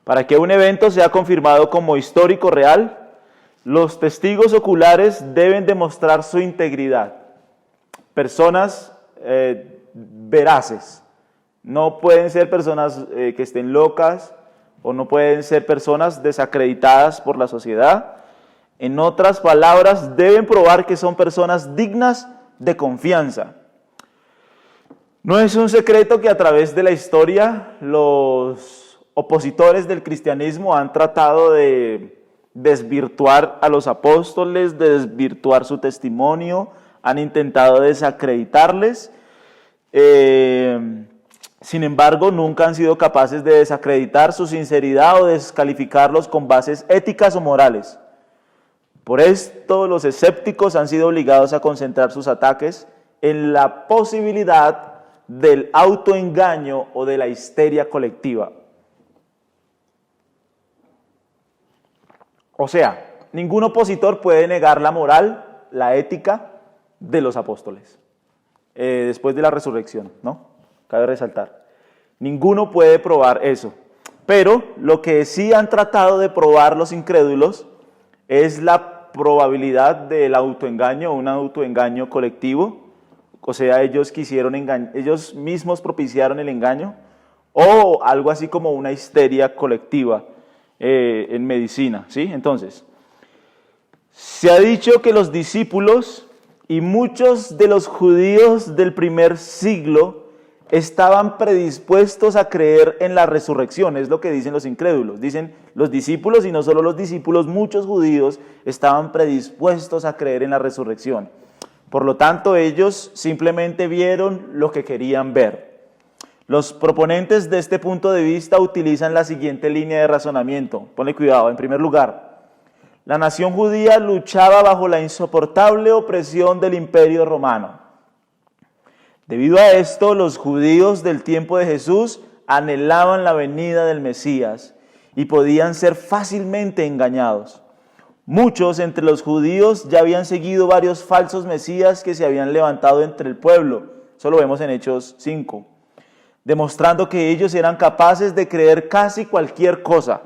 para que un evento sea confirmado como histórico real, los testigos oculares deben demostrar su integridad. Personas veraces. No pueden ser personas que estén locas, o no pueden ser personas desacreditadas por la sociedad. En otras palabras, deben probar que son personas dignas de confianza. No es un secreto que a través de la historia los opositores del cristianismo han tratado de desvirtuar a los apóstoles, de desvirtuar su testimonio, han intentado desacreditarles. Sin embargo, nunca han sido capaces de desacreditar su sinceridad o descalificarlos con bases éticas o morales. Por esto, los escépticos han sido obligados a concentrar sus ataques en la posibilidad del autoengaño o de la histeria colectiva. O sea, ningún opositor puede negar la moral, la ética de los apóstoles después de la resurrección, ¿no? Cabe resaltar. Ninguno puede probar eso. Pero lo que sí han tratado de probar los incrédulos es la probabilidad del autoengaño, un autoengaño colectivo. O sea, ellos mismos propiciaron el engaño, o algo así como una histeria colectiva en medicina, ¿sí? Entonces, se ha dicho que los discípulos y muchos de los judíos del primer siglo estaban predispuestos a creer en la resurrección, es lo que dicen los incrédulos. Dicen los discípulos, y no solo los discípulos, muchos judíos estaban predispuestos a creer en la resurrección. Por lo tanto, ellos simplemente vieron lo que querían ver. Los proponentes de este punto de vista utilizan la siguiente línea de razonamiento. Ponle cuidado. En primer lugar, la nación judía luchaba bajo la insoportable opresión del Imperio Romano. Debido a esto, los judíos del tiempo de Jesús anhelaban la venida del Mesías y podían ser fácilmente engañados. Muchos entre los judíos ya habían seguido varios falsos mesías que se habían levantado entre el pueblo. Eso lo vemos en Hechos 5. Demostrando que ellos eran capaces de creer casi cualquier cosa.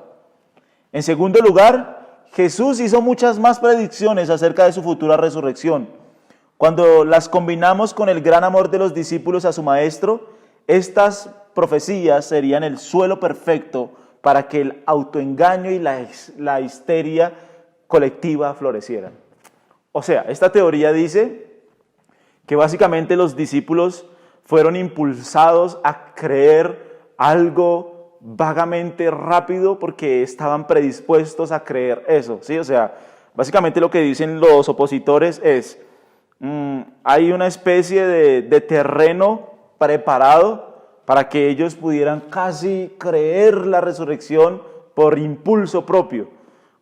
En segundo lugar, Jesús hizo muchas más predicciones acerca de su futura resurrección. Cuando las combinamos con el gran amor de los discípulos a su maestro, estas profecías serían el suelo perfecto para que el autoengaño y la histeria colectiva florecieran. O sea, esta teoría dice que básicamente los discípulos fueron impulsados a creer algo vagamente rápido porque estaban predispuestos a creer eso, ¿sí? O sea, básicamente lo que dicen los opositores es, hay una especie de terreno preparado para que ellos pudieran casi creer la resurrección por impulso propio.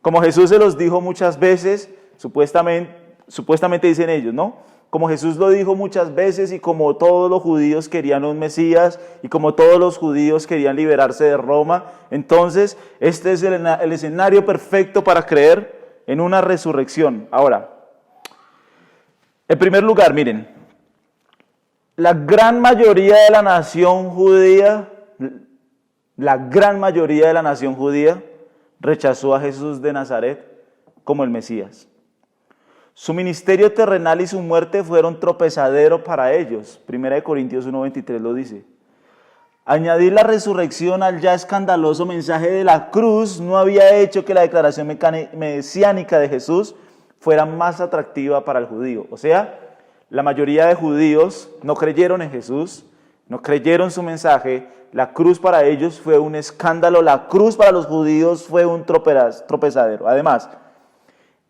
Como Jesús se los dijo muchas veces, supuestamente dicen ellos, ¿no? Como Jesús lo dijo muchas veces y como todos los judíos querían un Mesías y como todos los judíos querían liberarse de Roma, entonces este es el escenario perfecto para creer en una resurrección. Ahora, en primer lugar, miren, la gran mayoría de la nación judía rechazó a Jesús de Nazaret como el Mesías. Su ministerio terrenal y su muerte fueron tropezadero para ellos. 1 Corintios 1:23 lo dice. Añadir la resurrección al ya escandaloso mensaje de la cruz no había hecho que la declaración mesiánica de Jesús fuera más atractiva para el judío. O sea, la mayoría de judíos no creyeron en Jesús, no creyeron su mensaje. La cruz para ellos fue un escándalo, la cruz para los judíos fue un tropezadero. Además,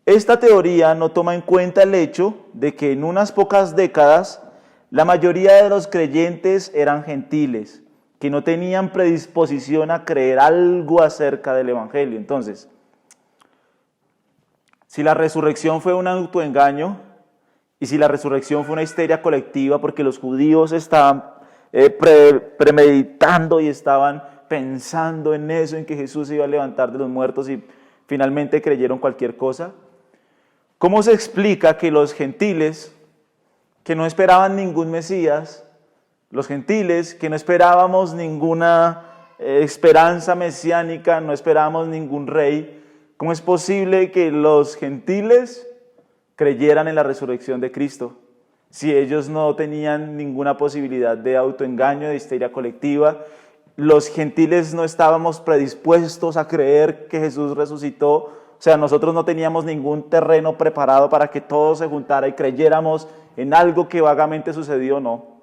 esta teoría no toma en cuenta el hecho de que en unas pocas décadas la mayoría de los creyentes eran gentiles, que no tenían predisposición a creer algo acerca del Evangelio. Entonces, si la resurrección fue un autoengaño y si la resurrección fue una histeria colectiva porque los judíos estaban premeditando y estaban pensando en eso, en que Jesús se iba a levantar de los muertos y finalmente creyeron cualquier cosa, ¿cómo se explica que los gentiles que no esperaban ningún Mesías, los gentiles que no esperábamos ninguna esperanza mesiánica, no esperábamos ningún rey, cómo es posible que los gentiles creyeran en la resurrección de Cristo si ellos no tenían ninguna posibilidad de autoengaño, de histeria colectiva? Los gentiles no estábamos predispuestos a creer que Jesús resucitó. O sea, nosotros no teníamos ningún terreno preparado para que todo se juntara y creyéramos en algo que vagamente sucedió, no.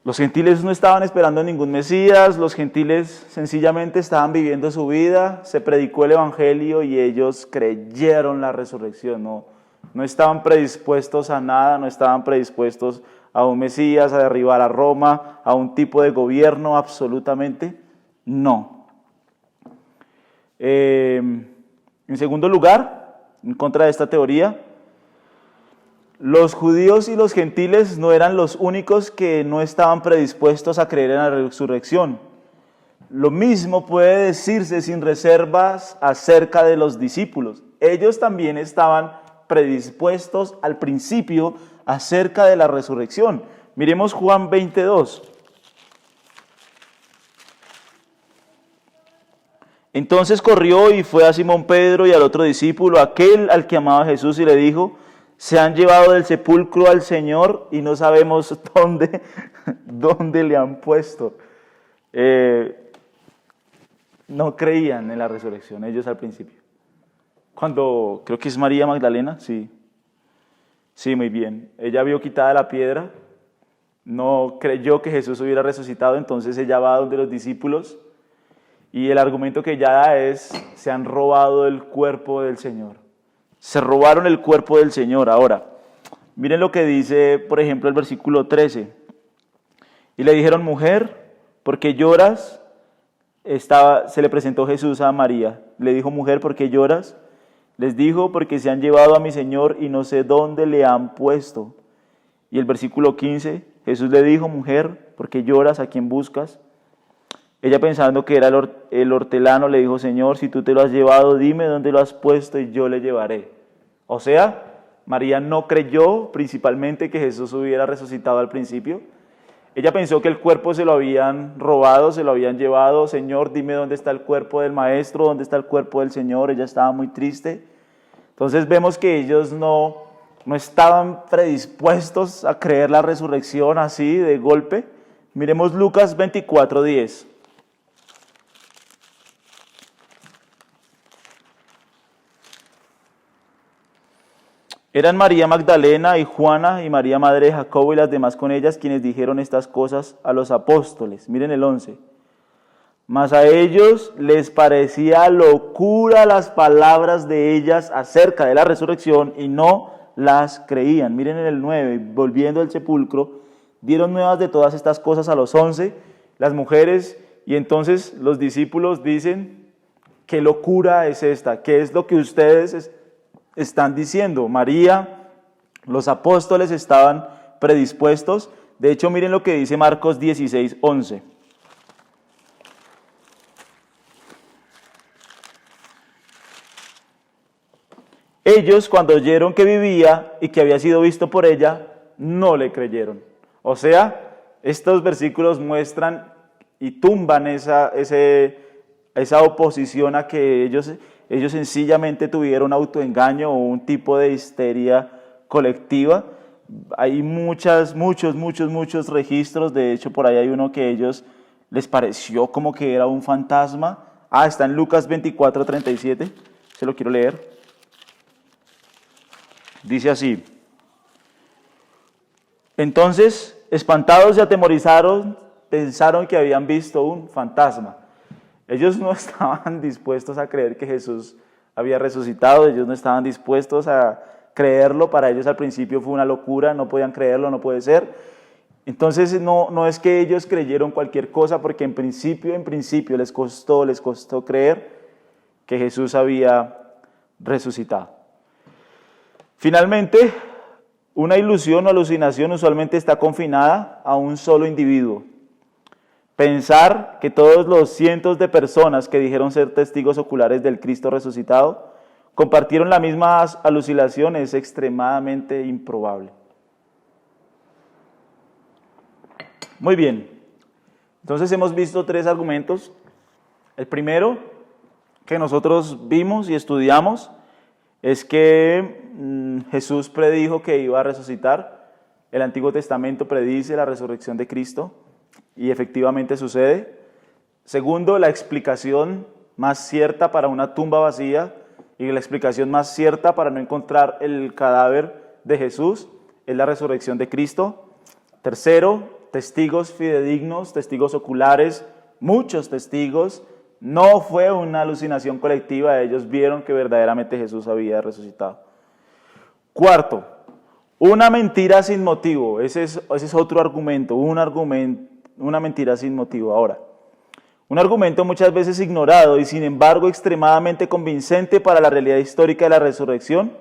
Los gentiles no estaban esperando ningún Mesías, los gentiles sencillamente estaban viviendo su vida, se predicó el Evangelio y ellos creyeron la resurrección, no estaban predispuestos a nada, no estaban predispuestos a un Mesías, a derribar a Roma, a un tipo de gobierno, absolutamente no. En segundo lugar, en contra de esta teoría, los judíos y los gentiles no eran los únicos que no estaban predispuestos a creer en la resurrección. Lo mismo puede decirse sin reservas acerca de los discípulos. Ellos también estaban predispuestos al principio acerca de la resurrección. Miremos Juan 22. Entonces corrió y fue a Simón Pedro y al otro discípulo, aquel al que amaba Jesús, y le dijo: se han llevado del sepulcro al Señor y no sabemos dónde le han puesto. No creían en la resurrección ellos al principio. Cuando, creo que es María Magdalena, sí, muy bien. Ella vio quitada la piedra, no creyó que Jesús hubiera resucitado, entonces ella va donde los discípulos. Y el argumento que ella da es: se han robado el cuerpo del Señor. Se robaron el cuerpo del Señor. Ahora, miren lo que dice, por ejemplo, el versículo 13. Y le dijeron: mujer, ¿por qué lloras? Se le presentó Jesús a María. Le dijo: mujer, ¿por qué lloras? Les dijo: porque se han llevado a mi Señor y no sé dónde le han puesto. Y el versículo 15, Jesús le dijo: mujer, ¿por qué lloras? ¿A quién buscas? Ella, pensando que era el hortelano, le dijo: Señor, si tú te lo has llevado, dime dónde lo has puesto y yo le llevaré. O sea, María no creyó principalmente que Jesús hubiera resucitado al principio. Ella pensó que el cuerpo se lo habían robado, se lo habían llevado. Señor, dime dónde está el cuerpo del maestro, dónde está el cuerpo del Señor. Ella estaba muy triste. Entonces vemos que ellos no estaban predispuestos a creer la resurrección así de golpe. Miremos Lucas 24:10. Eran María Magdalena y Juana y María madre de Jacobo y las demás con ellas quienes dijeron estas cosas a los apóstoles. Miren el 11. Mas a ellos les parecía locura las palabras de ellas acerca de la resurrección y no las creían. Miren en el 9, volviendo al sepulcro, dieron nuevas de todas estas cosas a los 11, las mujeres, y entonces los discípulos dicen: ¿qué locura es esta? ¿Qué es lo que ustedes están diciendo? María, los apóstoles estaban predispuestos. De hecho, miren lo que dice Marcos 16:11. Ellos, cuando oyeron que vivía y que había sido visto por ella, no le creyeron. O sea, estos versículos muestran y tumban esa oposición a que ellos sencillamente tuvieron autoengaño o un tipo de histeria colectiva. Hay muchos registros. De hecho, por ahí hay uno que a ellos les pareció como que era un fantasma. Está en Lucas 24:37, se lo quiero leer. Dice así: entonces, espantados y atemorizados, pensaron que habían visto un fantasma. Ellos no estaban dispuestos a creer que Jesús había resucitado, ellos no estaban dispuestos a creerlo. Para ellos al principio fue una locura, no podían creerlo, no puede ser. Entonces no es que ellos creyeron cualquier cosa, porque en principio les costó creer que Jesús había resucitado. Finalmente, una ilusión o alucinación usualmente está confinada a un solo individuo. Pensar que todos los cientos de personas que dijeron ser testigos oculares del Cristo resucitado compartieron la misma alucinación es extremadamente improbable. Muy bien, entonces hemos visto 3 argumentos. El primero que nosotros vimos y estudiamos es que Jesús predijo que iba a resucitar. El Antiguo Testamento predice la resurrección de Cristo y efectivamente sucede. Segundo, la explicación más cierta para una tumba vacía y la explicación más cierta para no encontrar el cadáver de Jesús es la resurrección de Cristo. Tercero, testigos fidedignos, testigos oculares, muchos testigos. No fue una alucinación colectiva, ellos vieron que verdaderamente Jesús había resucitado. Cuarto, una mentira sin motivo. Ese es otro argumento, una mentira sin motivo. Ahora, un argumento muchas veces ignorado y sin embargo extremadamente convincente para la realidad histórica de la resurrección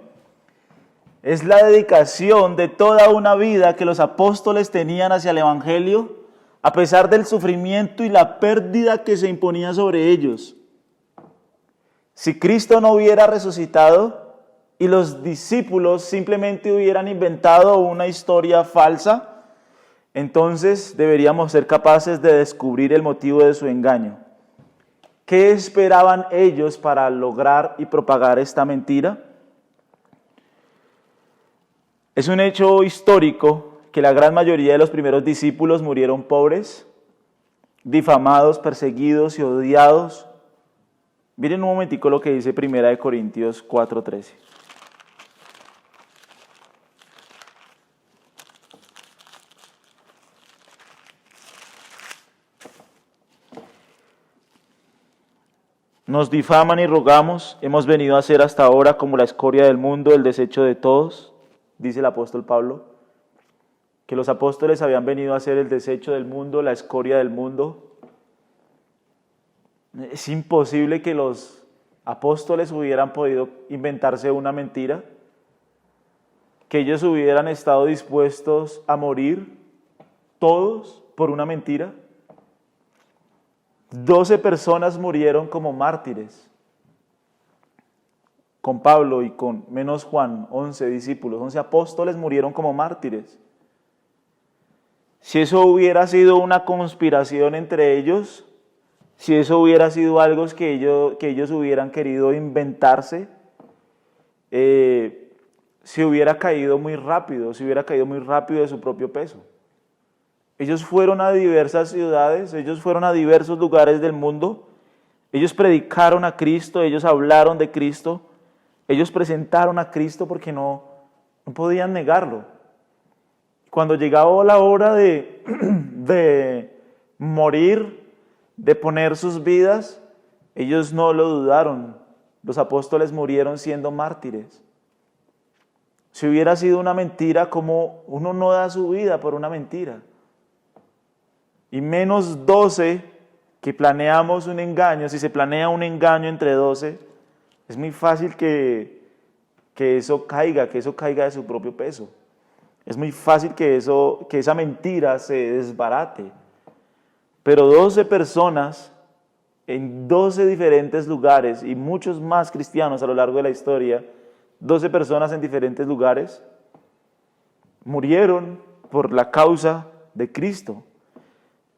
es la dedicación de toda una vida que los apóstoles tenían hacia el Evangelio, a pesar del sufrimiento y la pérdida que se imponía sobre ellos. Si Cristo no hubiera resucitado y los discípulos simplemente hubieran inventado una historia falsa, entonces deberíamos ser capaces de descubrir el motivo de su engaño. ¿Qué esperaban ellos para lograr y propagar esta mentira? Es un hecho histórico que la gran mayoría de los primeros discípulos murieron pobres, difamados, perseguidos y odiados. Miren un momentico lo que dice 1 Corintios 4:13. Nos difaman y rogamos, hemos venido a ser hasta ahora como la escoria del mundo, el desecho de todos, dice el apóstol Pablo, que los apóstoles habían venido a ser el desecho del mundo, la escoria del mundo. Es imposible que los apóstoles hubieran podido inventarse una mentira, que ellos hubieran estado dispuestos a morir todos por una mentira. 12 personas murieron como mártires. Con Pablo y con menos Juan, 11 discípulos, 11 apóstoles murieron como mártires. Si eso hubiera sido una conspiración entre ellos, si eso hubiera sido algo que ellos hubieran querido inventarse, se hubiera caído muy rápido de su propio peso. Ellos fueron a diversas ciudades, ellos fueron a diversos lugares del mundo, ellos predicaron a Cristo, ellos hablaron de Cristo, ellos presentaron a Cristo porque no podían negarlo. Cuando llegaba la hora de morir, de poner sus vidas, ellos no lo dudaron. Los apóstoles murieron siendo mártires. Si hubiera sido una mentira, ¿cómo uno no da su vida por una mentira? Y menos 12 que planeamos un engaño. Si se planea un engaño entre 12, es muy fácil que eso caiga de su propio peso. Es muy fácil que esa mentira se desbarate. Pero 12 personas en 12 diferentes lugares, y muchos más cristianos a lo largo de la historia, 12 personas en diferentes lugares, murieron por la causa de Cristo.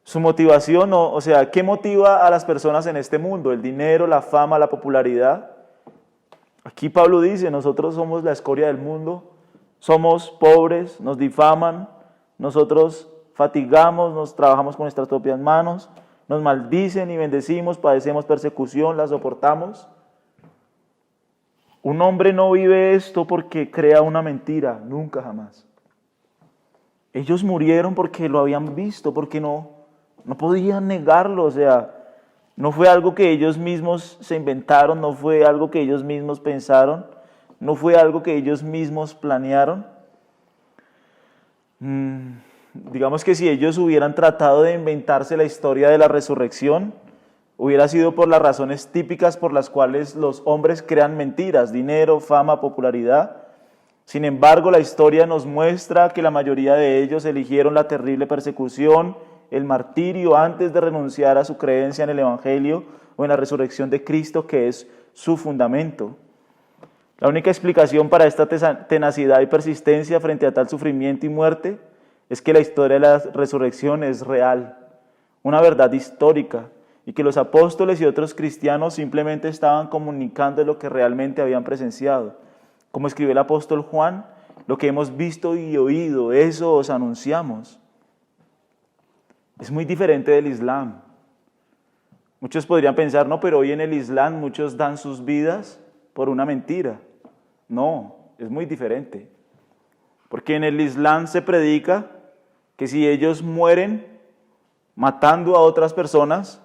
Su motivación, o sea, ¿qué motiva a las personas en este mundo? ¿El dinero, la fama, la popularidad? Aquí Pablo dice, nosotros somos la escoria del mundo, somos pobres, nos difaman, nosotros fatigamos, nos trabajamos con nuestras propias manos, nos maldicen y bendecimos, padecemos persecución, la soportamos. Un hombre no vive esto porque crea una mentira, nunca jamás. Ellos murieron porque lo habían visto, porque no podían negarlo, o sea, no fue algo que ellos mismos se inventaron, no fue algo que ellos mismos pensaron, no fue algo que ellos mismos planearon. Digamos que si ellos hubieran tratado de inventarse la historia de la resurrección, hubiera sido por las razones típicas por las cuales los hombres crean mentiras: dinero, fama, popularidad. Sin embargo, la historia nos muestra que la mayoría de ellos eligieron la terrible persecución, el martirio, antes de renunciar a su creencia en el Evangelio o en la resurrección de Cristo, que es su fundamento. La única explicación para esta tenacidad y persistencia frente a tal sufrimiento y muerte es que la historia de la resurrección es real, una verdad histórica, y que los apóstoles y otros cristianos simplemente estaban comunicando lo que realmente habían presenciado. Como escribe el apóstol Juan, lo que hemos visto y oído, eso os anunciamos. Es muy diferente del Islam. Muchos podrían pensar, no, pero hoy en el Islam muchos dan sus vidas por una mentira. No, es muy diferente. Porque en el Islam se predica que si ellos mueren matando a otras personas,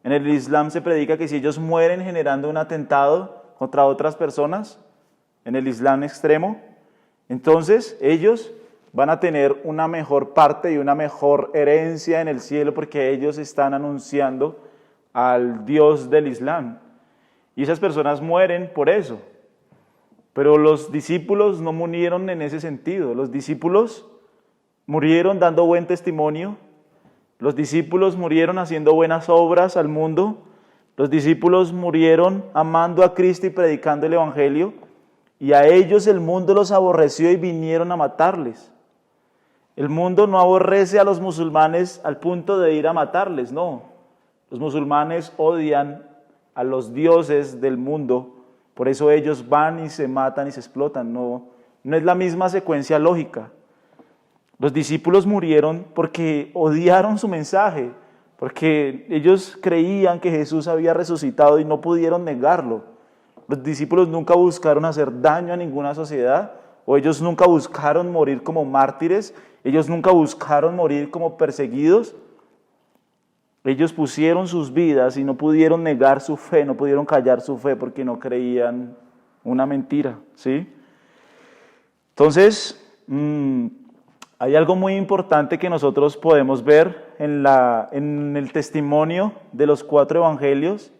en el Islam se predica que si ellos mueren generando un atentado contra otras personas, en el Islam extremo, entonces ellos van a tener una mejor parte y una mejor herencia en el cielo porque ellos están anunciando al Dios del Islam. Y esas personas mueren por eso. Pero los discípulos no murieron en ese sentido. Los discípulos murieron dando buen testimonio. Los discípulos murieron haciendo buenas obras al mundo. Los discípulos murieron amando a Cristo y predicando el Evangelio. Y a ellos el mundo los aborreció y vinieron a matarles. El mundo no aborrece a los musulmanes al punto de ir a matarles, no. Los musulmanes odian a los dioses del mundo, por eso ellos van y se matan y se explotan. No es la misma secuencia lógica. Los discípulos murieron porque odiaron su mensaje, porque ellos creían que Jesús había resucitado y no pudieron negarlo. Los discípulos nunca buscaron hacer daño a ninguna sociedad, o ellos nunca buscaron morir como mártires, ellos nunca buscaron morir como perseguidos. Ellos pusieron sus vidas y no pudieron negar su fe, no pudieron callar su fe porque no creían una mentira, ¿sí? Entonces, hay algo muy importante que nosotros podemos ver en el testimonio de los 4 evangelios,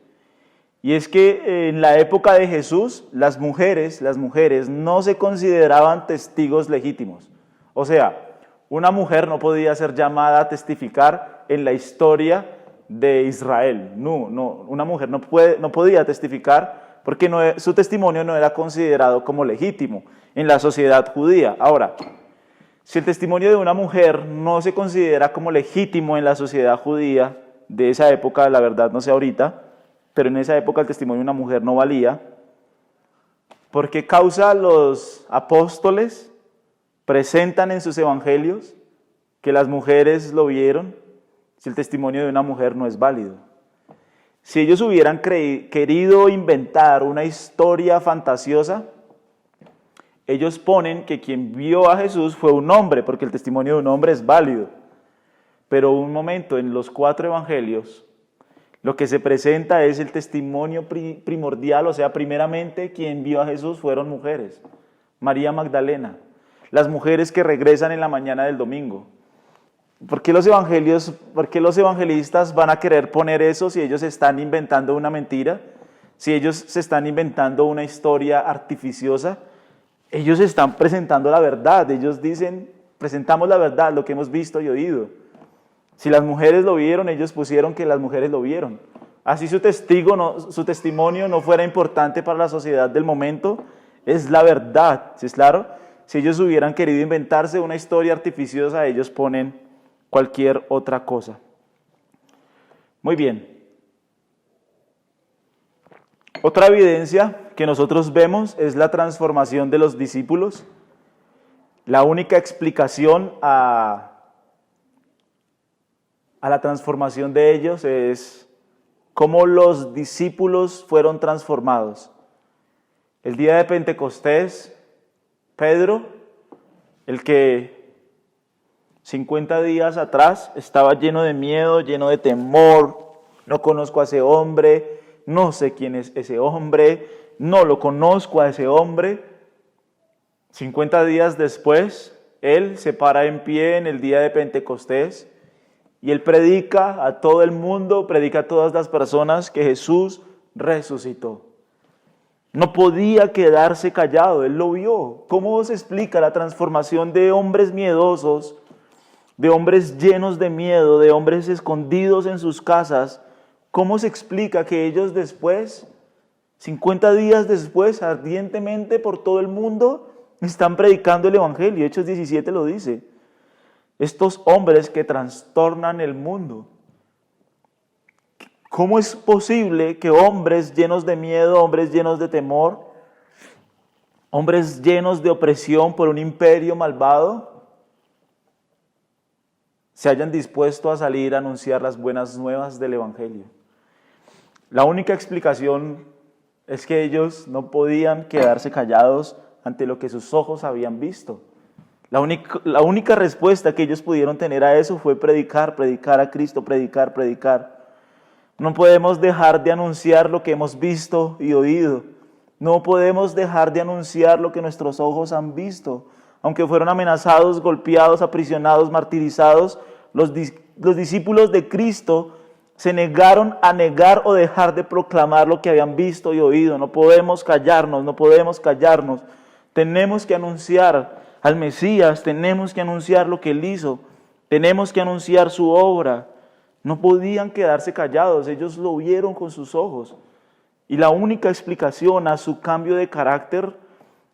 y es que en la época de Jesús, las mujeres no se consideraban testigos legítimos. O sea, una mujer no podía ser llamada a testificar en la historia de Israel. No, una mujer no podía testificar porque su testimonio no era considerado como legítimo en la sociedad judía. Ahora, si el testimonio de una mujer no se considera como legítimo en la sociedad judía de esa época, la verdad no sé ahorita, pero en esa época el testimonio de una mujer no valía, ¿por qué causa los apóstoles presentan en sus evangelios que las mujeres lo vieron si el testimonio de una mujer no es válido? Si ellos hubieran querido inventar una historia fantasiosa, ellos ponen que quien vio a Jesús fue un hombre, porque el testimonio de un hombre es válido. Pero un momento, en los 4 evangelios, lo que se presenta es el testimonio primordial, o sea, primeramente quien vio a Jesús fueron mujeres. María Magdalena, las mujeres que regresan en la mañana del domingo. ¿Por qué los evangelistas van a querer poner eso si ellos están inventando una mentira? Si ellos se están inventando una historia artificiosa, ellos están presentando la verdad. Ellos dicen, presentamos la verdad, lo que hemos visto y oído. Si las mujeres lo vieron, ellos pusieron que las mujeres lo vieron. Así su testimonio no fuera importante para la sociedad del momento, es la verdad. ¿Sí es claro? Si ellos hubieran querido inventarse una historia artificiosa, ellos ponen cualquier otra cosa. Muy bien. Otra evidencia que nosotros vemos es la transformación de los discípulos. La única explicación a la transformación de ellos es cómo los discípulos fueron transformados. El día de Pentecostés, Pedro, el que 50 días atrás estaba lleno de miedo, lleno de temor, no conozco a ese hombre, no sé quién es ese hombre, no lo conozco a ese hombre. 50 días después, él se para en pie en el día de Pentecostés y él predica a todo el mundo, predica a todas las personas que Jesús resucitó. No podía quedarse callado, él lo vio. ¿Cómo se explica la transformación de hombres miedosos, de hombres llenos de miedo, de hombres escondidos en sus casas? ¿Cómo se explica que ellos después, 50 días después, ardientemente por todo el mundo, están predicando el Evangelio? Hechos 17 lo dice. Estos hombres que trastornan el mundo. ¿Cómo es posible que hombres llenos de miedo, hombres llenos de temor, hombres llenos de opresión por un imperio malvado, se hayan dispuesto a salir a anunciar las buenas nuevas del Evangelio? La única explicación es que ellos no podían quedarse callados ante lo que sus ojos habían visto. La única respuesta que ellos pudieron tener a eso fue predicar a Cristo, predicar. No podemos dejar de anunciar lo que hemos visto y oído. No podemos dejar de anunciar lo que nuestros ojos han visto. Aunque fueron amenazados, golpeados, aprisionados, martirizados, los discípulos de Cristo se negaron a negar o dejar de proclamar lo que habían visto y oído. No podemos callarnos. Tenemos que anunciar al Mesías, tenemos que anunciar lo que Él hizo, tenemos que anunciar su obra. No podían quedarse callados, ellos lo vieron con sus ojos. Y la única explicación a su cambio de carácter,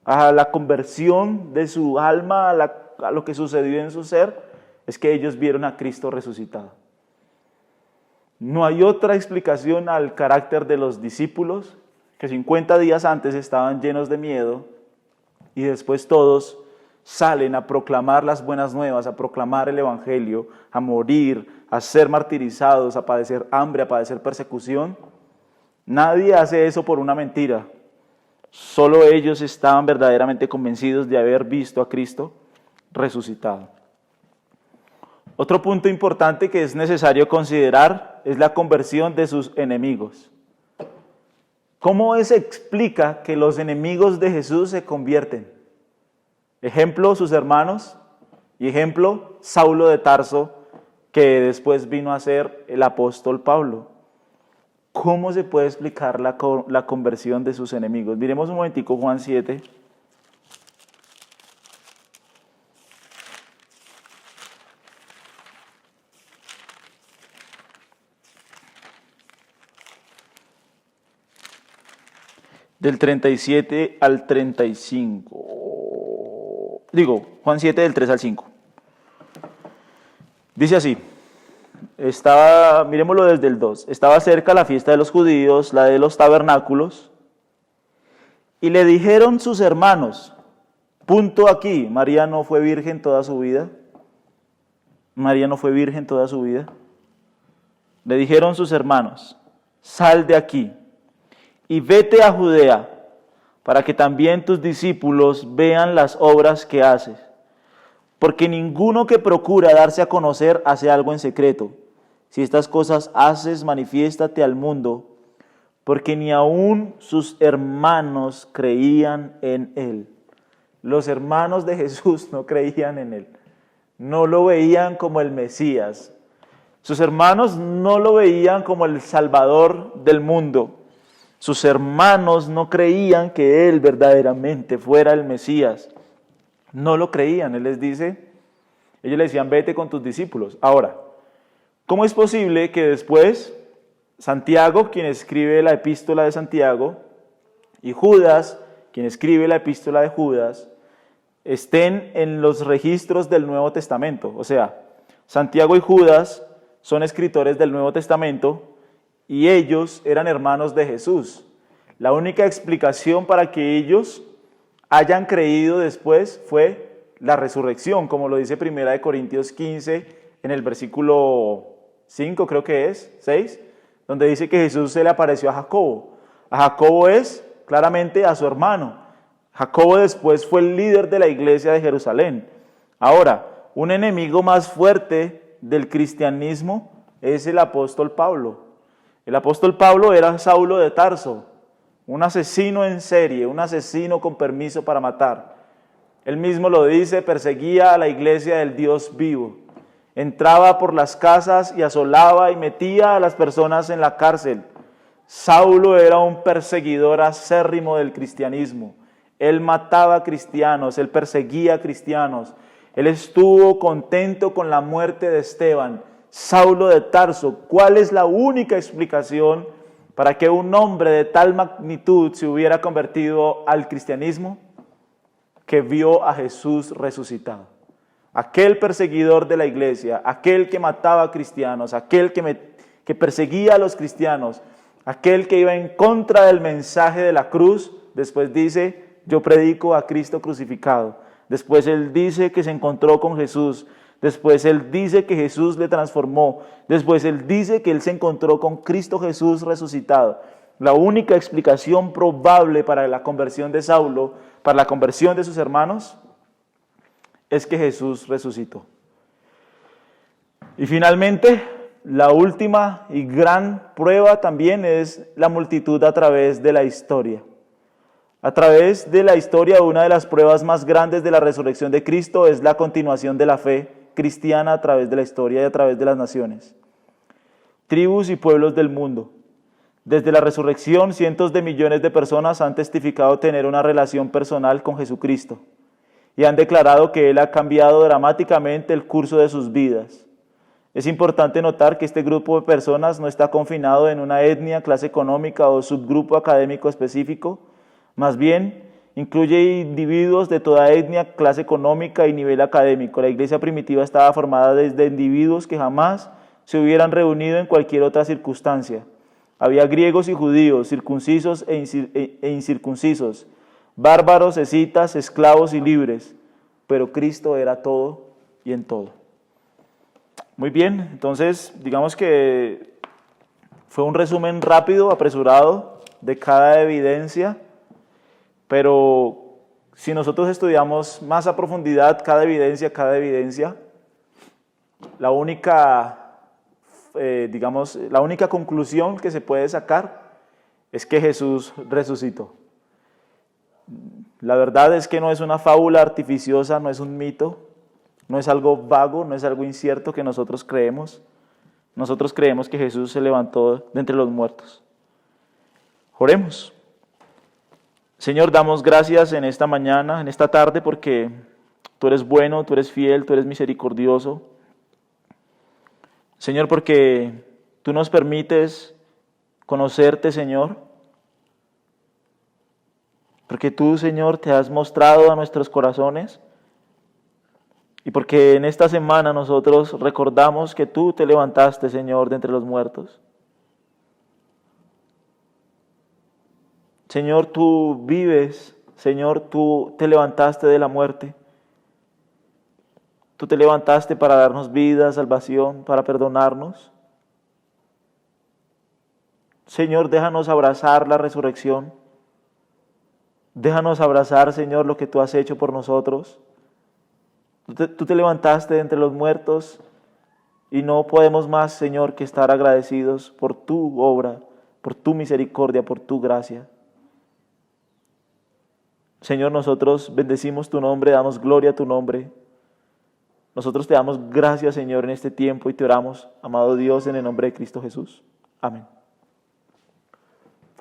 a la conversión de su alma, a lo que sucedió en su ser, es que ellos vieron a Cristo resucitado. No hay otra explicación al carácter de los discípulos, que 50 días antes estaban llenos de miedo y después todos salen a proclamar las buenas nuevas, a proclamar el Evangelio, a morir, a ser martirizados, a padecer hambre, a padecer persecución. Nadie hace eso por una mentira. Solo ellos estaban verdaderamente convencidos de haber visto a Cristo resucitado. Otro punto importante que es necesario considerar es la conversión de sus enemigos. ¿Cómo se explica que los enemigos de Jesús se convierten? Ejemplo, sus hermanos, y ejemplo, Saulo de Tarso, que después vino a ser el apóstol Pablo. ¿Cómo se puede explicar la conversión de sus enemigos? Miremos un momentico Juan 7. del 37 al 35. Juan 7 del 3 al 5. Dice así, miremoslo desde el 2, estaba cerca la fiesta de los judíos, la de los tabernáculos, y le dijeron sus hermanos, punto aquí, María no fue virgen toda su vida. María no fue virgen toda su vida. Le dijeron sus hermanos, sal de aquí y vete a Judea, para que también tus discípulos vean las obras que haces. Porque ninguno que procura darse a conocer hace algo en secreto. Si estas cosas haces, manifiéstate al mundo, porque ni aun sus hermanos creían en él. Los hermanos de Jesús no creían en él. No lo veían como el Mesías. Sus hermanos no lo veían como el Salvador del mundo. Sus hermanos no creían que él verdaderamente fuera el Mesías. No lo creían. Él les dice, ellos le decían, vete con tus discípulos. Ahora, ¿cómo es posible que después Santiago, quien escribe la epístola de Santiago, y Judas, quien escribe la epístola de Judas, estén en los registros del Nuevo Testamento? O sea, Santiago y Judas son escritores del Nuevo Testamento y ellos eran hermanos de Jesús. La única explicación para que ellos hayan creído después fue la resurrección, como lo dice 1 Corintios 15 en el versículo 5, creo que es, 6, donde dice que Jesús se le apareció a Jacobo. A Jacobo es claramente a su hermano. Jacobo después fue el líder de la iglesia de Jerusalén. Ahora, un enemigo más fuerte del cristianismo es el apóstol Pablo. El apóstol Pablo era Saulo de Tarso, un asesino en serie, un asesino con permiso para matar. Él mismo lo dice, perseguía a la iglesia del Dios vivo. Entraba por las casas y asolaba y metía a las personas en la cárcel. Saulo era un perseguidor acérrimo del cristianismo. Él mataba a cristianos, él perseguía a cristianos. Él estuvo contento con la muerte de Esteban. Saulo de Tarso, ¿cuál es la única explicación para que un hombre de tal magnitud se hubiera convertido al cristianismo? Que vio a Jesús resucitado. Aquel perseguidor de la iglesia, aquel que mataba a cristianos, aquel que perseguía a los cristianos, aquel que iba en contra del mensaje de la cruz, después dice, yo predico a Cristo crucificado. Después él dice que se encontró con Jesús. Después él dice que Jesús le transformó. Después él dice que él se encontró con Cristo Jesús resucitado. La única explicación probable para la conversión de Saulo, para la conversión de sus hermanos, es que Jesús resucitó. Y finalmente, la última y gran prueba también es la multitud a través de la historia. A través de la historia, una de las pruebas más grandes de la resurrección de Cristo es la continuación de la fe cristiana a través de la historia y a través de las naciones. Tribus y pueblos del mundo. Desde la resurrección, cientos de millones de personas han testificado tener una relación personal con Jesucristo y han declarado que Él ha cambiado dramáticamente el curso de sus vidas. Es importante notar que este grupo de personas no está confinado en una etnia, clase económica o subgrupo académico específico, más bien incluye individuos de toda etnia, clase económica y nivel académico. La iglesia primitiva estaba formada desde individuos que jamás se hubieran reunido en cualquier otra circunstancia. Había griegos y judíos, circuncisos e incircuncisos, bárbaros, escitas, esclavos y libres, pero Cristo era todo y en todo. Muy bien, entonces digamos que fue un resumen rápido, apresurado de cada evidencia, pero si nosotros estudiamos más a profundidad cada evidencia, la única conclusión que se puede sacar es que Jesús resucitó. La verdad es que no es una fábula artificiosa, no es un mito, no es algo vago, no es algo incierto que nosotros creemos. Nosotros creemos que Jesús se levantó de entre los muertos. Oremos. Señor, damos gracias en esta mañana, en esta tarde, porque tú eres bueno, tú eres fiel, tú eres misericordioso. Señor, porque tú nos permites conocerte, Señor. porque tú, Señor, te has mostrado a nuestros corazones y porque en esta semana nosotros recordamos que tú te levantaste, Señor, de entre los muertos. Señor, tú vives, Señor, tú te levantaste de la muerte. Tú te levantaste para darnos vida, salvación, para perdonarnos. Señor, déjanos abrazar la resurrección. Déjanos abrazar, Señor, lo que tú has hecho por nosotros. Tú te levantaste de entre los muertos y no podemos más, Señor, que estar agradecidos por tu obra, por tu misericordia, por tu gracia. Señor, nosotros bendecimos tu nombre, damos gloria a tu nombre. Nosotros te damos gracias, Señor, en este tiempo y te oramos, amado Dios, en el nombre de Cristo Jesús. Amén.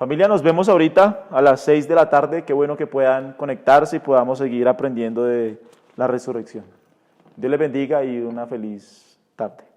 Familia, nos vemos ahorita a las 6 de la tarde. Qué bueno que puedan conectarse y podamos seguir aprendiendo de la resurrección. Dios les bendiga y una feliz tarde.